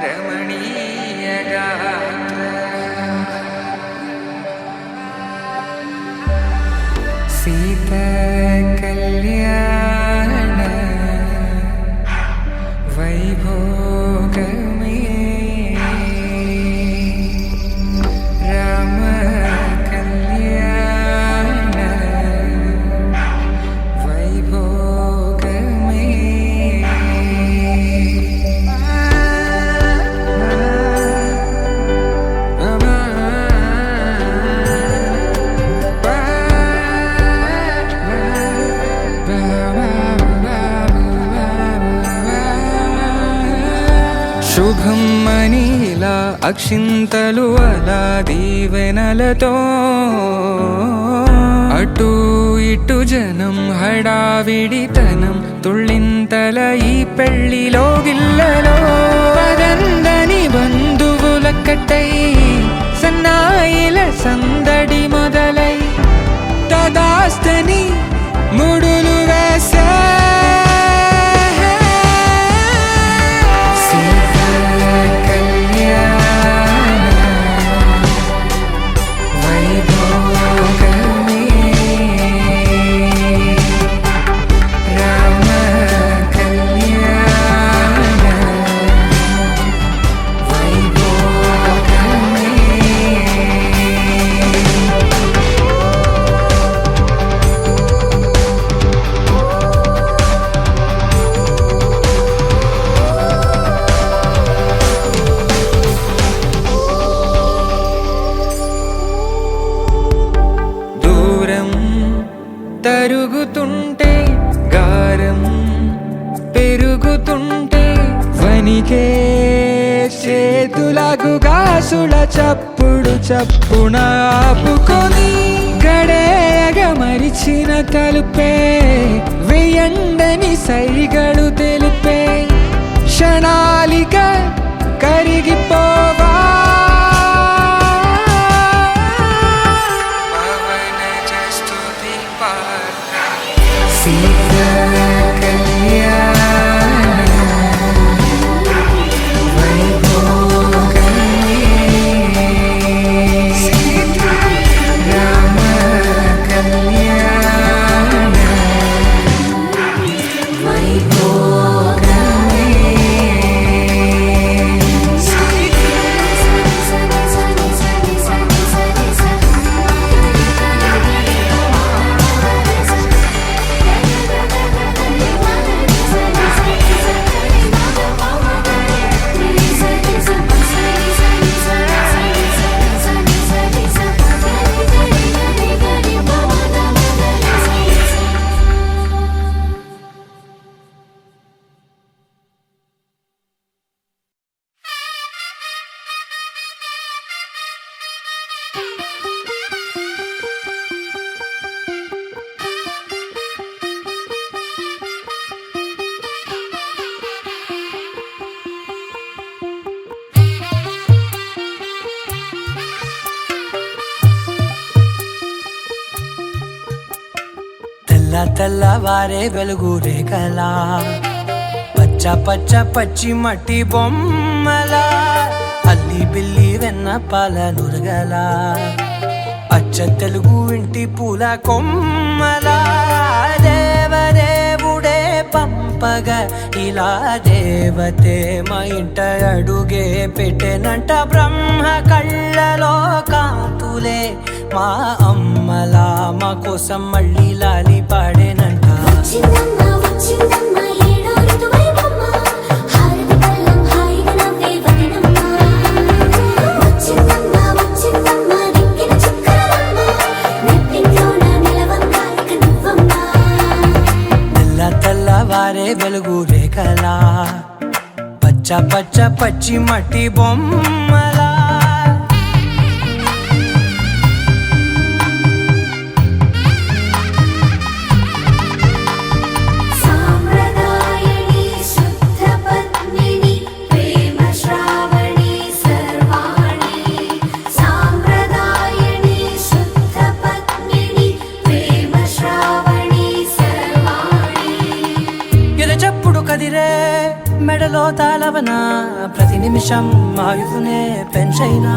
रमणीय गात्र सीता कल्याण वैभोगमे राम कल्याण वैभोगमे శుభం మనీలా అక్షింతలు అలా దీవెనలతో అటు ఇటు జనం హడావిడితనం తుళ్ళింతల ఈ పెళ్లిలో గిల్లలో పదందని బంధువులక్కటై సన్నాయిల సందడి మొదలై తదాస్తని ముడులు వేసే తరుగుతుంటే గారం పెరుగుతుంటే వనికే చేతులకు గాసుల చప్పుడు చప్పున ఆపుకొని గడేయగ మరిచిన తలుపే వేయండని సైగడు తెలిపే క్షణాలిక కరిగిపోవా తెల్లవారే వెలుగు రేఖలా పచ్చ పచ్చ పచ్చి మట్టి బొమ్మలా అల్లి బిల్లి వెన్న పాల నురగలా అచ్చ తెలుగు ఇంటి పూల కొమ్మలా దేవదేవుడే పంపగా ఇలా దేవతే మా ఇంట అడుగే పెట్టెనంట బ్రహ్మ కళ్ళలో కాంతులే మా అమ్మలా మా కోసం మళ్ళీ లాలి పాడేనంట తెల్లవారే వెలుగు రేఖలా పచ్చ పచ్చ పచ్చి మట్టి బొమ్మలా మెడలో తాళవన ప్రతి నిమిషం ఆయుధునే పెంచైనా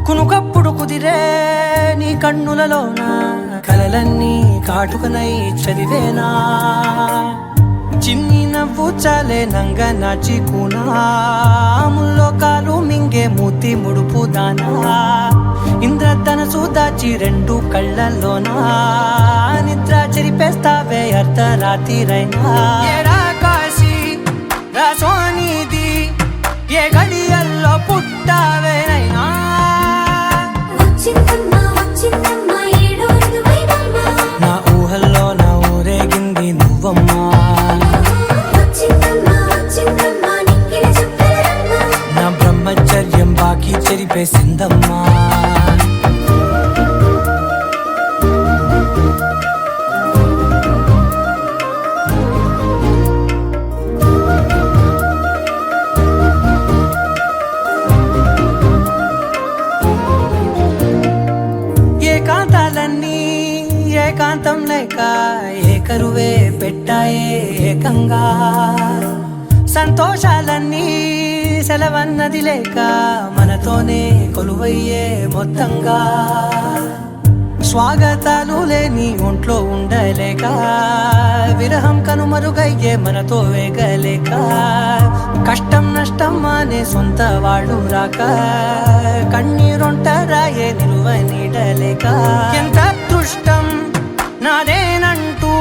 కునుకప్పుడు కుదిరే నీ కన్నులలోన కలలన్నీ కాటుకనై చదివేనా చిన్ని నవ్వు చాలే నంగ నాచి కూనాముల్లో కాలు మింగే మూతి ముడుపు దానా ఇంద్రధనసు దాచి రెండు కళ్ళల్లోనా నిద్ర చెరిపేస్తావే అర్ధరాత్రిరైనా సోనిది ఏ గడియల్లో పుట్టావేనైనా నా ఊహల్లో నా ఊరేగింది నువ్వమ్మా కరువే పెట్టాయే ఏకంగా సంతోషాలన్నీ సెలవన్నది లేక మనతోనే కొలువయ్యే మొత్తంగా స్వాగతాలు లేని ఒంట్లో ఉండలేక విరహం కనుమరుగయ్యే మనతో వేగలేక కష్టం నష్టం అనే సొంత వాళ్ళు రాక కన్నీరొంటరాయే నిలువ నీడలేక ఎంత అదృష్టం నాదేనంటూ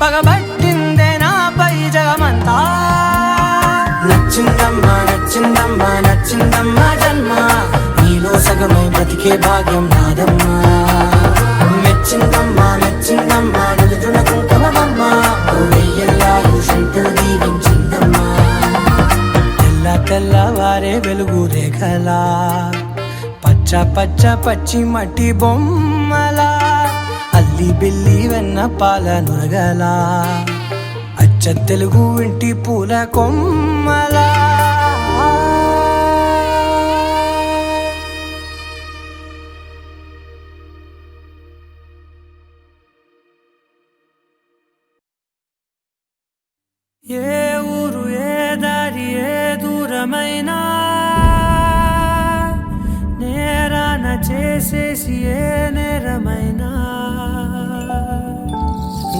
పగబట్టిందే నాపై జగమంతా నచ్చిందమ్మా నచ్చిందమ్మా నచ్చిందమ్మా జన్మ నీలో సగమై బ్రతికే భాగ్యం నాదమ్మా మెచ్చిందమ్మా మెచ్చిందమ్మా నిలుతున్న కుంకుమమ్మా వెయ్యల్లాలు శంకరు దీవించిందమ్మా తెల్ల తెల్లవారే వెలుగు రేఖలా పచ్చ పచ్చ పచ్చి మట్టి బొమ్మలా అల్లి బిల్లి వెన్న పాల నురగలా అచ్చ తెలుగు ఇంటి పూల కొమ్మలా ఏ ఊరు ఏ దారి ఏ దూరమైనా నేరాన చేసేసి ఏ నేరమైనా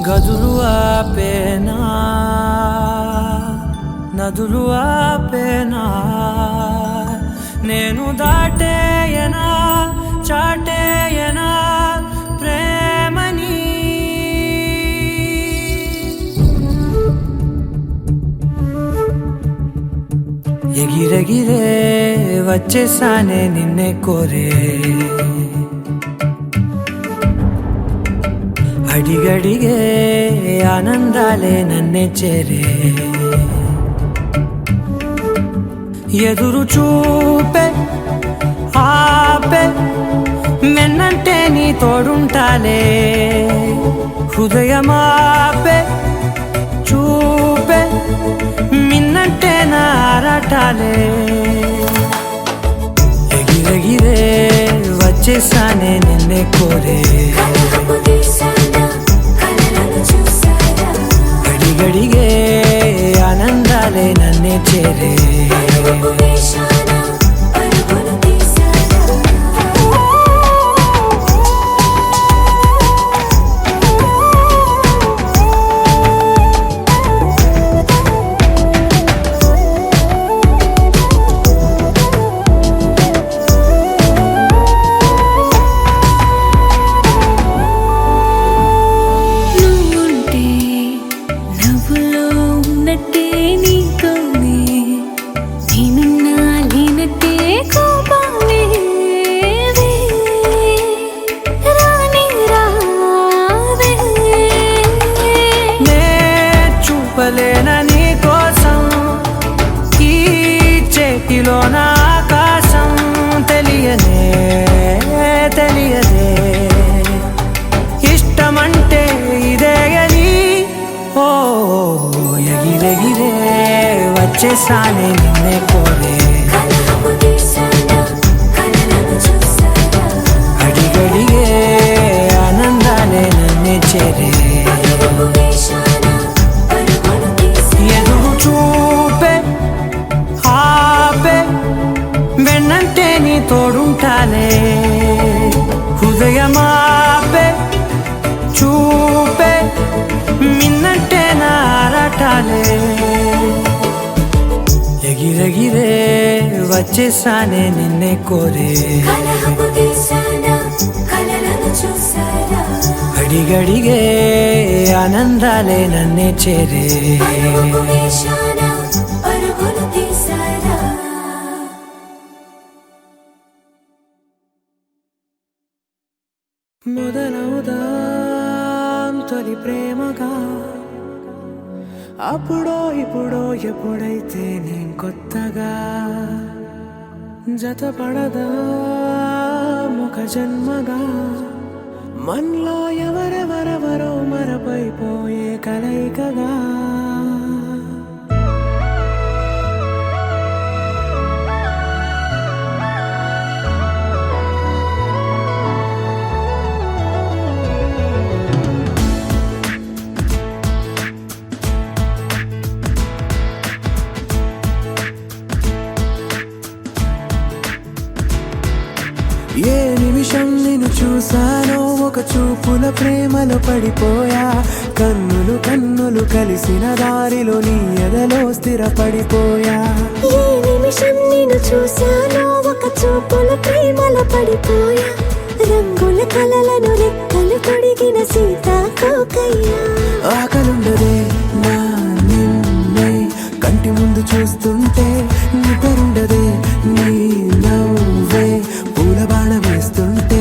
గదులు ఆపేనా నదులు ఆపేనా నేను దాటేయనా చాటేయనా ప్రేమని ఎగిరెగిరే వచ్చేసానే నిన్నే కోరే అడిగడిగే ఆనందాలే నన్నే చేరే ఎదురు చూపే ఆపే మెన్నంటే నీ తోడుంటాలే హృదయమాపే చూపే మిన్నంటే నారాటాలే ఎగిరెగిరే వచ్చేసానే నిన్నే కోరే అడిగడిగే ఆనందాలే నన్నే చేరే ఆకాశం తెలియదే తెలియదే ఇష్టమంటే ఇదే గని ఓ ఎగిరెగిరే వచ్చేసానే నిన్నే కోరే అడిగడిగే ఆనందాలే నన్నే చేరే ఎదురు చూపే ఆపే వెన్నంటే నీ తోడుంటాలే హృదయమాపే చూపే మిన్నంటే నారాటాలే ఎగిరెగిరే వచ్చేసానే నిన్నే కోరే అడిగడిగే ఆనందాలే నన్నే చేరే మొదలవుదాం తొలి ప్రేమగా అప్పుడో ఇప్పుడో ఎప్పుడైతే నేను కొత్తగా జతపడదా ఒక జన్మగా మనలో ఎవరెవరెవరో మరపైపోయే కలయికగా చూసానో ఒక చూపుల ప్రేమలో పడిపోయా కన్నులు కన్నులు కలిసిన దారిలో నీ ఎదలో స్థిరపడిపోయా ఏ నిమిషం నేను చూశానో ఒక చూపుల ప్రేమలో పడిపోయా రంగుల కలలను రెక్కలు తొడిగిన సీతాకోకయ్యా ఆకలుండదే నా నిన్నే కంటి ముందు చూస్తుంటే నిద్రుండదే నీ నవ్వే పూల బాణ వేస్తుంటే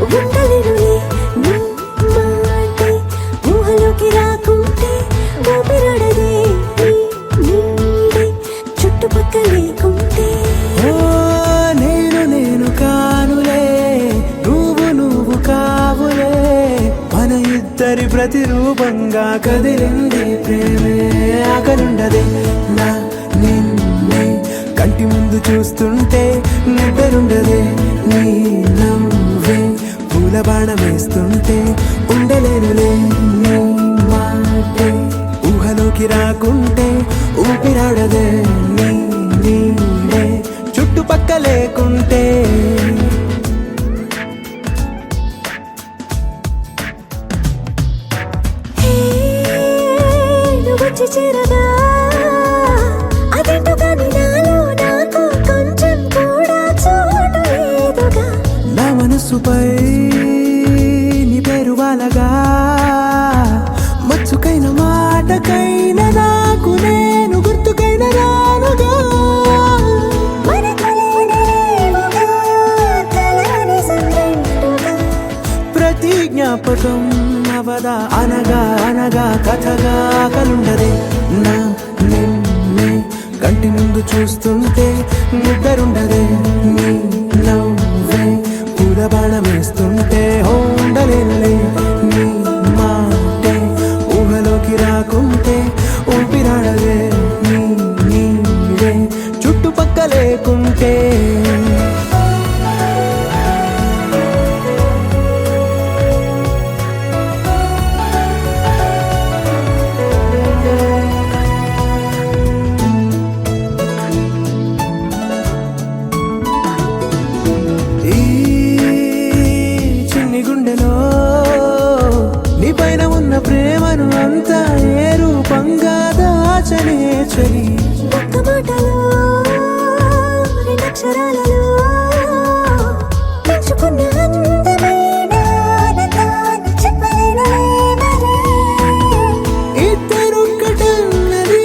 ఉండలేనులే నీ మాటే ఊహలోకి రాకుంటే ఊపిరాడదే నీ నీడే చుట్టుపక్కల లేకుంటే ఓ నేను కానులే నువ్వు కావులే మన ఇద్దరి ప్రతిరూపంగా కదిలింది ప్రేమే ఆకలుండదే నా నిన్నే కంటి ముందు చూస్తుంటే నిద్రుండదే నీ నవ్వే పూల బాణ వేస్తుంటే ఉండలేనులే నీ మాటే ఊహలోకి రాకుంటే ఊపిరాడదే నీ నీడే చుట్టుపక్క లేకుంటే వచ్చి చేరగా అదేంటో కానీ నాలో నాకు కొంచెం కూడా చోటు లేదుగా నా మనసుపై నీ పేరు వాలగా మచ్చుకైన మాటకైన నాకు నేను గుర్తుకైన రానుగా మనకులేనేమోగా కలని సంగంటుగా ప్రతి జ్ఞాపకం అవదా అనగా అనగా కథగా కలుండదే నా నిన్నే కంటి ముందు చూస్తుంటే నిద్రుండదే నీ నవ్వే పూల బాణ వేస్తుంటే ఉండలేనులే నీ మాటే ఊహలోకి రాకుంటే ఊపిరాడదే నీ నీడే చుట్టుపక్క లేకుంటే ఈ చిన్ని గుండెలో నీ పైన ఉన్న ప్రేమను అంతా ఏ రూపంగా దాచనే చలి ఒక్క మాటలో రెండక్షరాలలో పెంచుకున్న అందమైన ఆనందాన్ని చెప్పలేనులే మరి. ఇద్దరొక్కటన్నది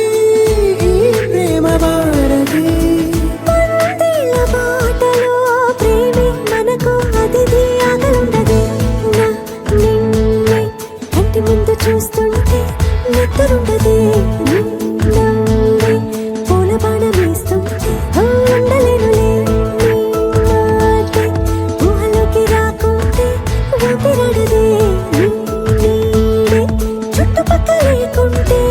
ఈ ప్రేమ భారతి వందేళ్ల బాటలో ప్రేమే మనకు అతిథి ఆగలుండదే నా నిన్నే కంటి ముందు చూస్తుంటే నిద్రుండదే నీ నవ్వే పూల బాణ వేస్తుంటే ఉండలేనులే నీ మాటే ఊహలోకి రాకుంటే ఊపిరాడదే నీ నీడే చుట్టుపక్క లేకుంటే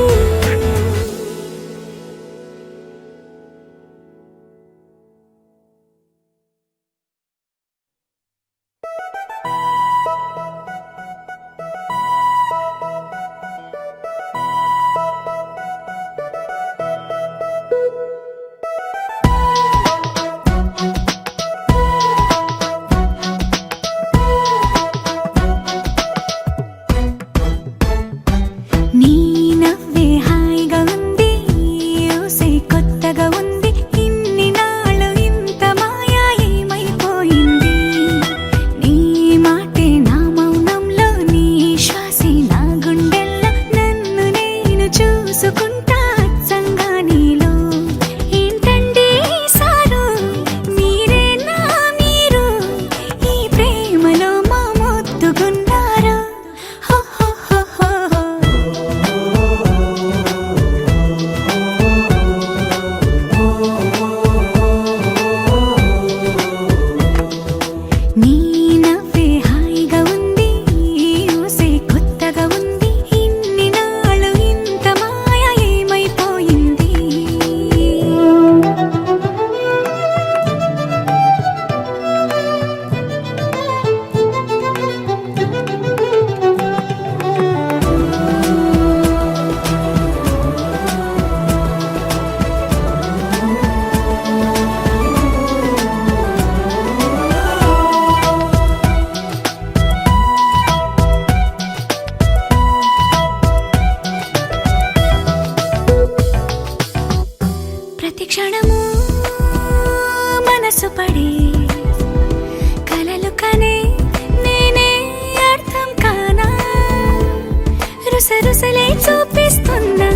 రుసరుసలే చూపిస్తున్నా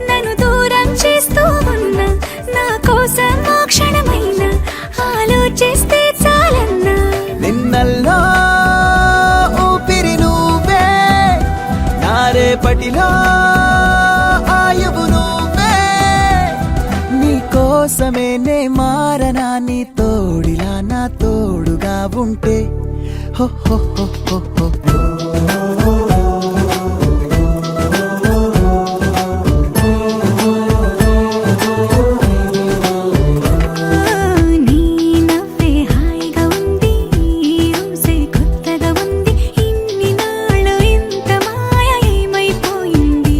నన్ను దూరం చేస్తూ ఉన్నా నా కోసం ఆ క్షణమైన ఆలోచిస్తే చాలన్నా నిన్నల్లో ఊపిరి నువ్వే నా రేపటిలో ఆయువు నువ్వే నీ కోసమే నే మారనా నీ తోడిలా నా తోడుగా ఉంటే హో హో హో హో హో నీ నవ్వే హాయిగా ఉంది ఊసే కొత్తగా ఉంది ఇన్ని నాళ్ళు ఇంత మాయ ఏమైపోయింది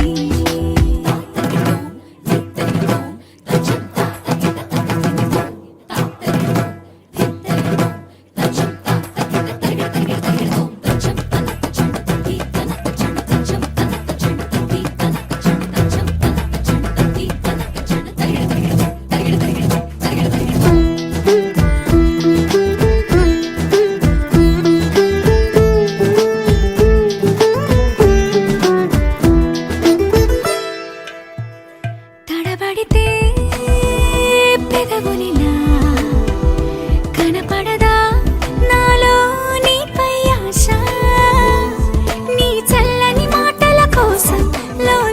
తడబడితే పెదవులిలా కనపడదా నాలో నీపై ఆశ నీ చల్లని మాటల కోసం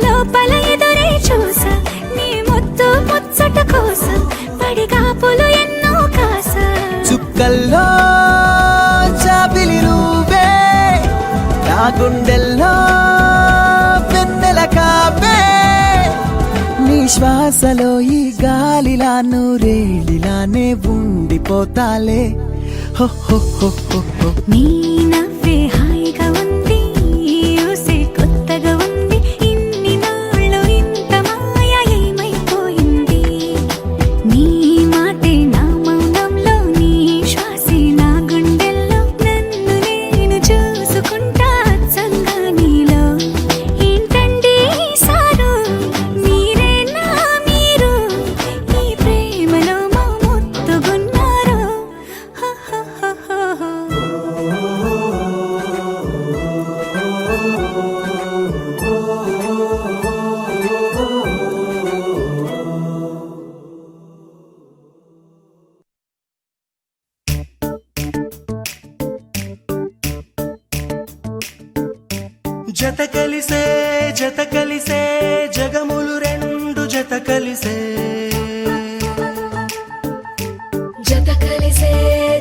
లోపల ఎదురే చూసా నీ ముద్దు ముచ్చట కోసం పడిగాపులు ఎన్నో కాసా చుక్కల్లో చాపిలి నువ్వే నా గుండెల్లో వెన్నెల కాపే నీ శ్వాసలో ఈ గాలిలా నూరేళిలానే ఉండిపోతాలే హో హో హో హో హో నీ నవ్వే హాయిగా ఉంది ఊసే కొత్తగా ఉంది ఇన్ని నాళ్ళు ఇంత మాయ ఏమైపోయింది నీ మాటే నా మౌనంలో నీ శ్వాసే నా గుండెల్లో నన్ను నేను చూసుకుంటా అచ్చంగా నీలో ఏంటండి సారు మీరే నా మీరు ఈ ప్రేమలో మా ముత్తుగున్నారు హ హ హ హ హ. జత కలిసే జగములు రెండు జత కలిసే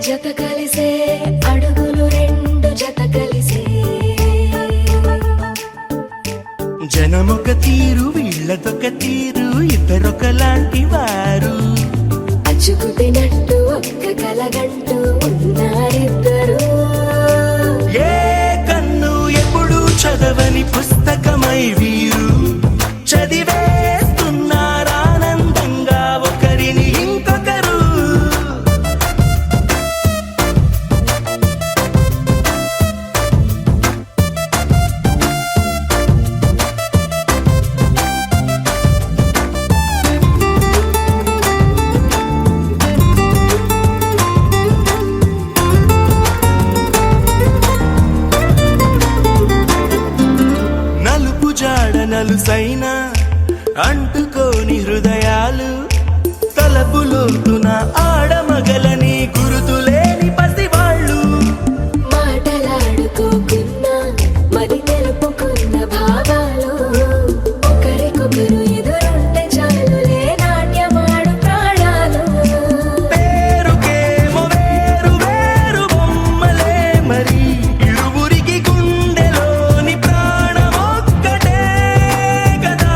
జత కలిసే అడుగులు రెండు జత కలిసే జనమొక తీరు వీళ్ళదొక తీరు ఇద్దరొకలాంటి వారు అచ్చుకుతినట్టు ఒక్క కలగంటూ ఉన్నారిద్దరు ఏ కన్ను ఎప్పుడు చదవని పుస్తకమై వీరు చదివేస్తున్నారానందంగా ఒకరిని ఇంకొకరు నలుపు జాడ నలుసైన అంటుకోని హృదయాలు తలపులోతున ఆడమగలని గురుతులేని పసివాళ్ళు మాటలాడుకోకున్నా మరి తెలుపుకున్న భావాలు ఒకరికొకరు ఎదురుంటే చాలులే నాట్యమాడు ప్రాణాలు పేరుకేమో వేరు వేరు బొమ్మలే మరి ఇరువురికి గుండెలోని ప్రాణమొక్కటే కదా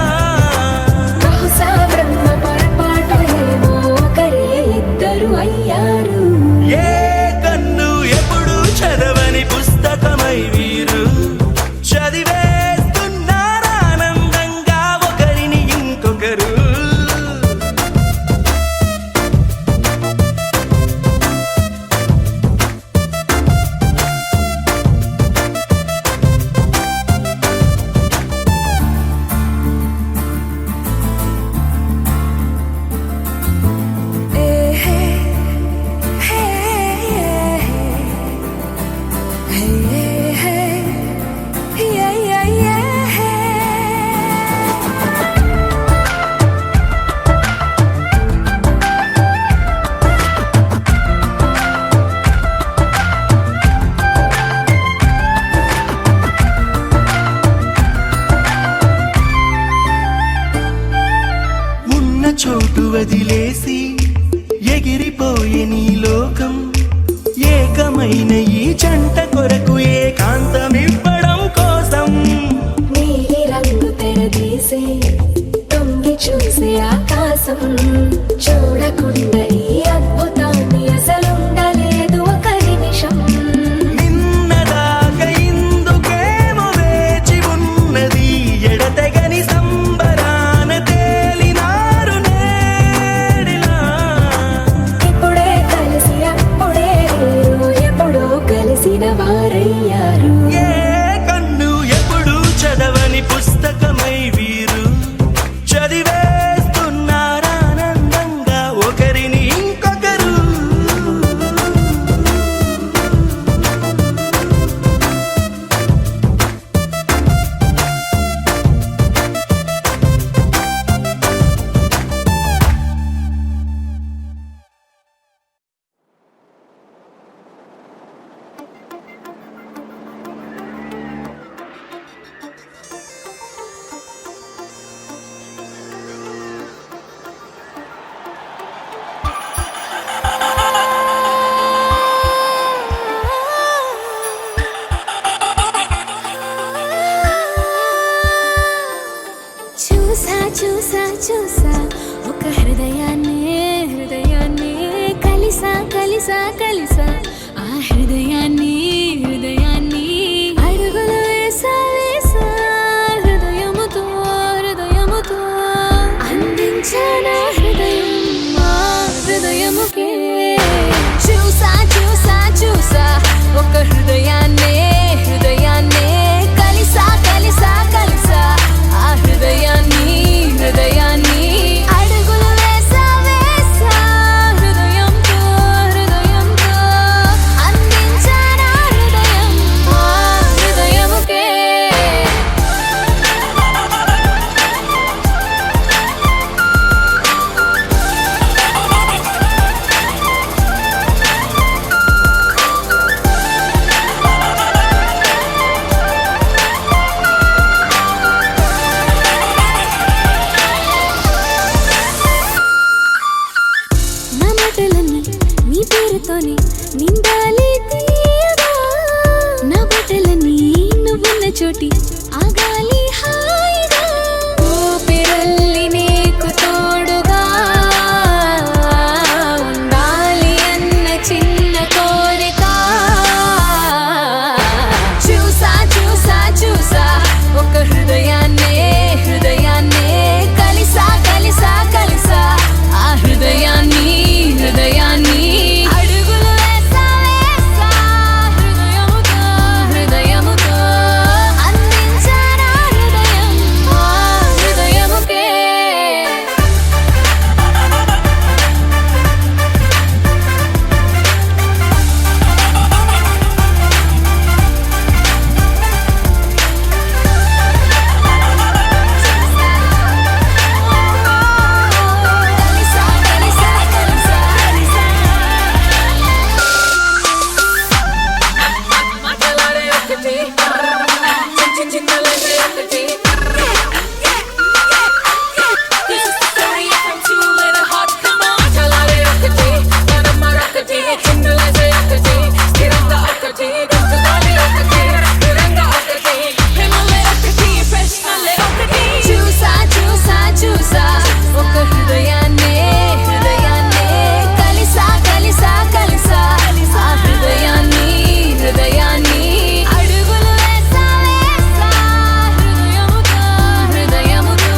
బహుశా బ్రహ్మ పొరపాటు ఏమో ఒకరే ఇద్దరు అయ్యారు వదిలేసి ఎగిరిపోయే నీ లోకం ఏకమైన ఈ జంట కొరకు ఏకాంతమివ్వడం కోసం నీలి రంగు తెరదీసే తొంగి చూసే ఆకాశం చూడకుండా ఈ అద్భుతాన్ని అసలుండలేదు ఒక నిమిషం నిన్నదాకా ఇందుకేమో వేచి ఉన్నది ఎడతెగని సంబరాన తేలినారు నేడిలా ఇప్పుడే కలిసి అప్పుడే వేరు ఎప్పుడో కలిసిన వారయ్యారు ఏ కన్ను ఎప్పుడు చదవని పుస్తకమై వీరు చదివేస్తున్నారానందంగా ఒకరిని ఇంకొకరు చూసా చూసా చూసా ఒక హృదయాన్ని కలిసా కలిసా కలిసా ఆ హృదయాన్ని అడుగులు వేసా వేసా హృదయముతో అందించానా హృదయం మా హృదయముకే చూసా చూసా చూసా ఒక హృదయాన్నే కలిసా కలిసా కలిసా ఆ హృదయాన్ని అడుగులు వేసా వేసా హృదయంతో అందించానా హృదయం ఆ హృదయముకే నా మాటలన్నీ నీ పేరుతోనే నిండాలి తీయగా నా బట్టలన్నీ నువ్వున్న చోటి ఆగాలి హాయిగా ఊపిరల్లి నీకు తోడుగా ఉండాలి అన్న చిన్న కోరిక చూసా చూసా చూసా ఒక హృదయాన్నే కలిసా కలిసా కలిసా ఆ హృదయాన్ని అడుగులు వేసా వేసా హృదయముతో అందించానా హృదయం ఆ హృదయముకే కలిసా కలిసా కలిసా మాటలాడే ఒకటి చిన్నలైతే ఒకటి This is the story from two little hearts. Come on. మాటలాడే ఒకటి మనం మరొకటి చిన్నలైతే ఒకటి స్థిరంగా ఒకటి గుర్తుగానే ఒకటి దూరంగా ఒకటి ప్రేమలే ఒకటి ప్రశ్నలే ఒకటి చూసా చూసా చూసా ఒక హృదయాన్నే కలిసా కలిసా కలిసా ఆ హృదయాన్ని అడుగులు వేసా వేసా హృదయముతో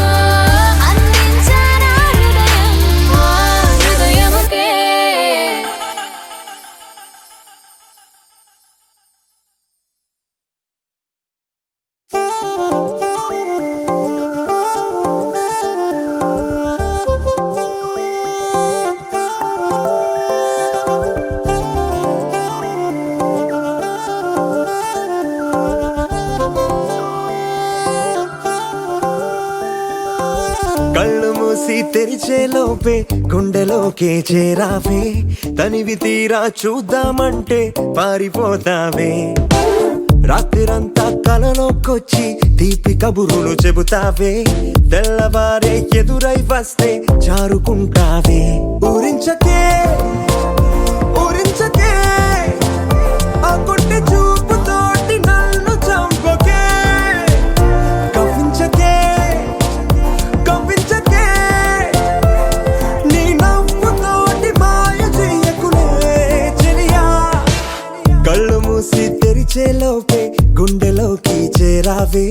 అందించానా హృదయం ఆ హృదయముకే కళ్ళు మూసి తెరిచే లోపే గుండెలోకే చేరావే తనివి తీరా చూద్దామంటే పారిపోతావే రాత్రిరంతా కలలోకొచ్చి తీపి కబురులు చెబుతావే తెల్లవారే ఎదురై వస్తే జారుకుంటావే ఊరించకే ఊరించకే ఆ కొట్టి చూపుతోటి నన్ను చంపకే కవ్వించకే కవ్వించకే నీ నవ్వుతోటి మాయ చెయ్యకులే చెలియా కళ్ళు మూసి తెరిచేలోపే గుండెలోకి చేరావే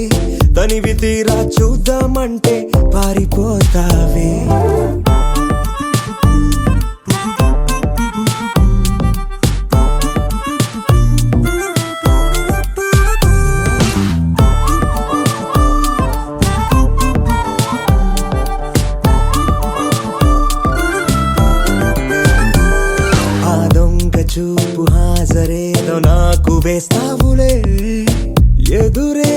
తనివి తీరా చూద్దామంటే పారిపోతావే ఆ దొంగ చూపు హాజరేదో నాకు వేస్తావులే ఎదురే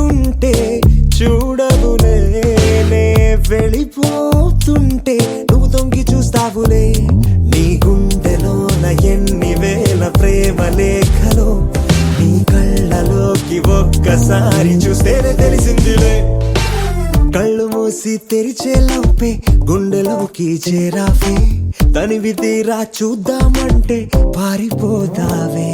ఉంటే చూడవులే నే వెళ్ళిపోతుంటే నువ్వు తొంగి చూస్తావులే నీ గుండెలోన ఎన్ని వేల ప్రేమ లేఖలో నీ కళ్ళలోకి ఒక్కసారి చూస్తేనే తెలిసిందిలే కళ్ళు మూసి తెరిచేలోపే గుండెలోకి చేరావే తనివి తీరా చూద్దామంటే పారిపోతావే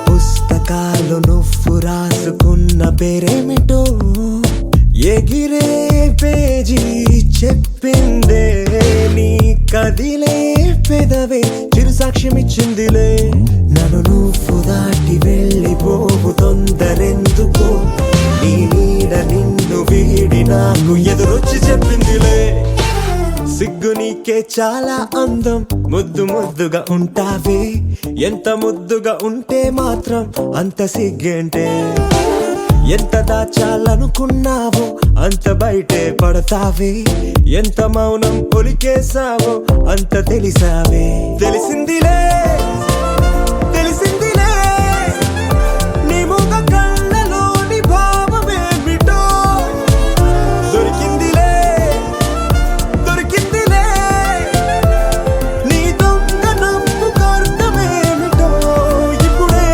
పుస్తకాలు నువ్వు రాసుకున్న పేరేమిటో ఎగిరే పేజీ చెప్పిందే నీ కదిలే పెదవే చిరు సాక్ష్యమిచ్చిందిలే నన్ను నువ్వు దాటి వెళ్ళిపోవు తొందరెందుకో నీ నీడ నిన్ను వీడి నాకు ఎదురొచ్చి చెప్పిందిలే సిగ్గు నీకే చాలా అందం ముద్దు ముద్దుగా ఉంటావే ఎంత ముద్దుగా ఉంటే మాత్రం అంత సిగ్గేంటే ఎంత దాచాలనుకున్నావో అంత బయటే పడతావే ఎంత మౌనం ఒలికేసావో అంత తెలిసావే తెలిసిందిలే తెలిసిందిలే నీ ముఖ కళ్ళలోని భావమేమిటో దొరికిందిలే దొరికిందిలే నీ దొంగ నవ్వు అర్థమేమిటో ఇప్పుడే